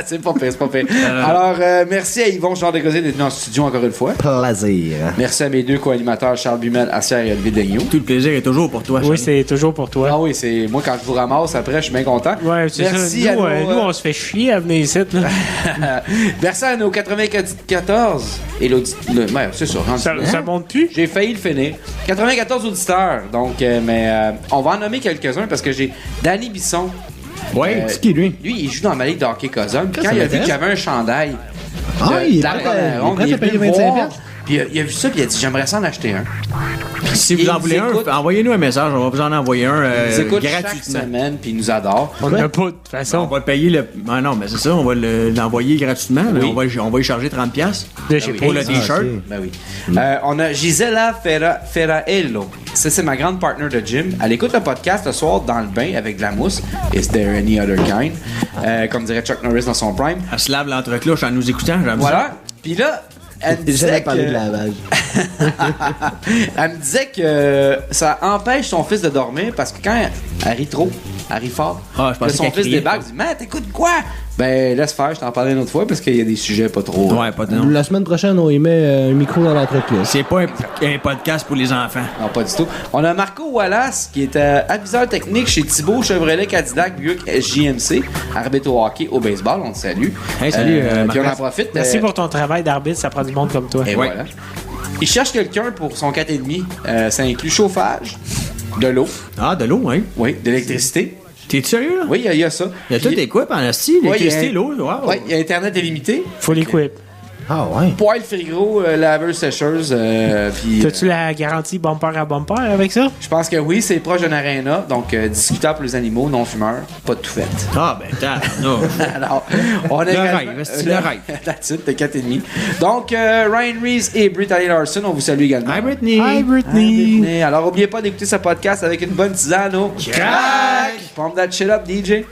C'est pas fait, c'est pas fait. Alors, merci à Yvon Jean Desgosiers d'être venu en studio encore une fois. Plaisir. Merci à mes deux co-animateurs, Charles Bumel, Assière et Olivier Daigneault. Tout le plaisir est toujours pour toi. Oui, Charlie. c'est toujours pour toi. Ah oui, c'est moi quand je vous ramasse après, je suis bien content. Ouais, c'est Merci ça. à Nous, nos, nous, on se fait chier à venir ici. Là. Merci à nos 94 et ouais, c'est ça. rendu là. Ça monte plus? J'ai failli le finir. 94 auditeurs, donc, on va en nommer quelques-uns parce que j'ai Danny Bisson. Ouais. C'est qui, lui? Lui, il joue dans ma ligue de hockey Cosum. Puis Ça quand il a vu m'intéresse. que j'avais un chandail, Ah, il est de la prêt première ronde, à il est payer venu me 25 voir, piastres. puis il a vu ça, puis il a dit j'aimerais ça en acheter un. Si vous Il en voulez un, écoute. envoyez-nous un message. On va vous en envoyer un Il écoute chaque gratuitement. semaine, puis il nous adore. On n'a pas de toute On façon. va payer le. Ah non, mais c'est ça, on va l'envoyer gratuitement. Mais Oui. on va y charger 30$ De chez pour le Pace. t-shirt. ok. Ben oui. On a Gisela Ferraello. Ça, c'est ma grande partner de gym. Elle écoute le podcast le soir dans le bain avec de la mousse. Is there any other kind? Comme dirait Chuck Norris dans son prime. Elle se lave l'entrecloche en nous écoutant. J'aime ça. Voilà. Puis là, elle me J'allais disait parler de que... lavage. Elle me disait que ça empêche son fils de dormir parce que quand elle rit trop, elle rit fort. Ah, je pensais Là, son qu'elle fils criait. débarque, il dit « Man, t'écoutes quoi? » Ben, laisse faire, je t'en parlais une autre fois parce qu'il y a des sujets pas trop... Ouais, pas de non. La semaine prochaine, on y met un micro dans l'entrecloche. C'est pas un podcast pour les enfants. Non, pas du tout. On a Marco Wallace, qui est aviseur technique chez Thibaut Chevrolet Cadillac Buick SJMC, arbitre au hockey au baseball. On te salue. Hey, salut, Puis on en Marco. profite. Merci pour ton travail d'arbitre, ça prend du monde comme toi. Et Ouais. voilà. Il cherche quelqu'un pour son 4,5. Ça inclut chauffage, de l'eau, Ah, de l'eau, hein? oui, de l'électricité. T'es sérieux, là? Oui, il y a ça. Il y a tout Puis- des quoi pendant style, Ouais, l'électricité, il y a- l'eau, wow. Oui, il y a Internet illimité. Faut l'équip. Ah ouais. Poêle frigo, laveuse sécheuse, puis T'as-tu la garantie bumper à bumper avec ça? je pense que oui, c'est proche d'un aréna, donc discutable pour les animaux, non fumeurs, pas de tout fait. Ah, ben, non. Alors, on a Le également- rêve, c'est le rêve. That's it, t'es 4,5. Donc, Ryan Reeves et Brittany Larson, on vous salue également. Hi, Britney. Hi, Hi, Britney! Britney. Alors, oubliez pas d'écouter ce podcast avec une bonne tisane au crack! Pump that shit up, DJ.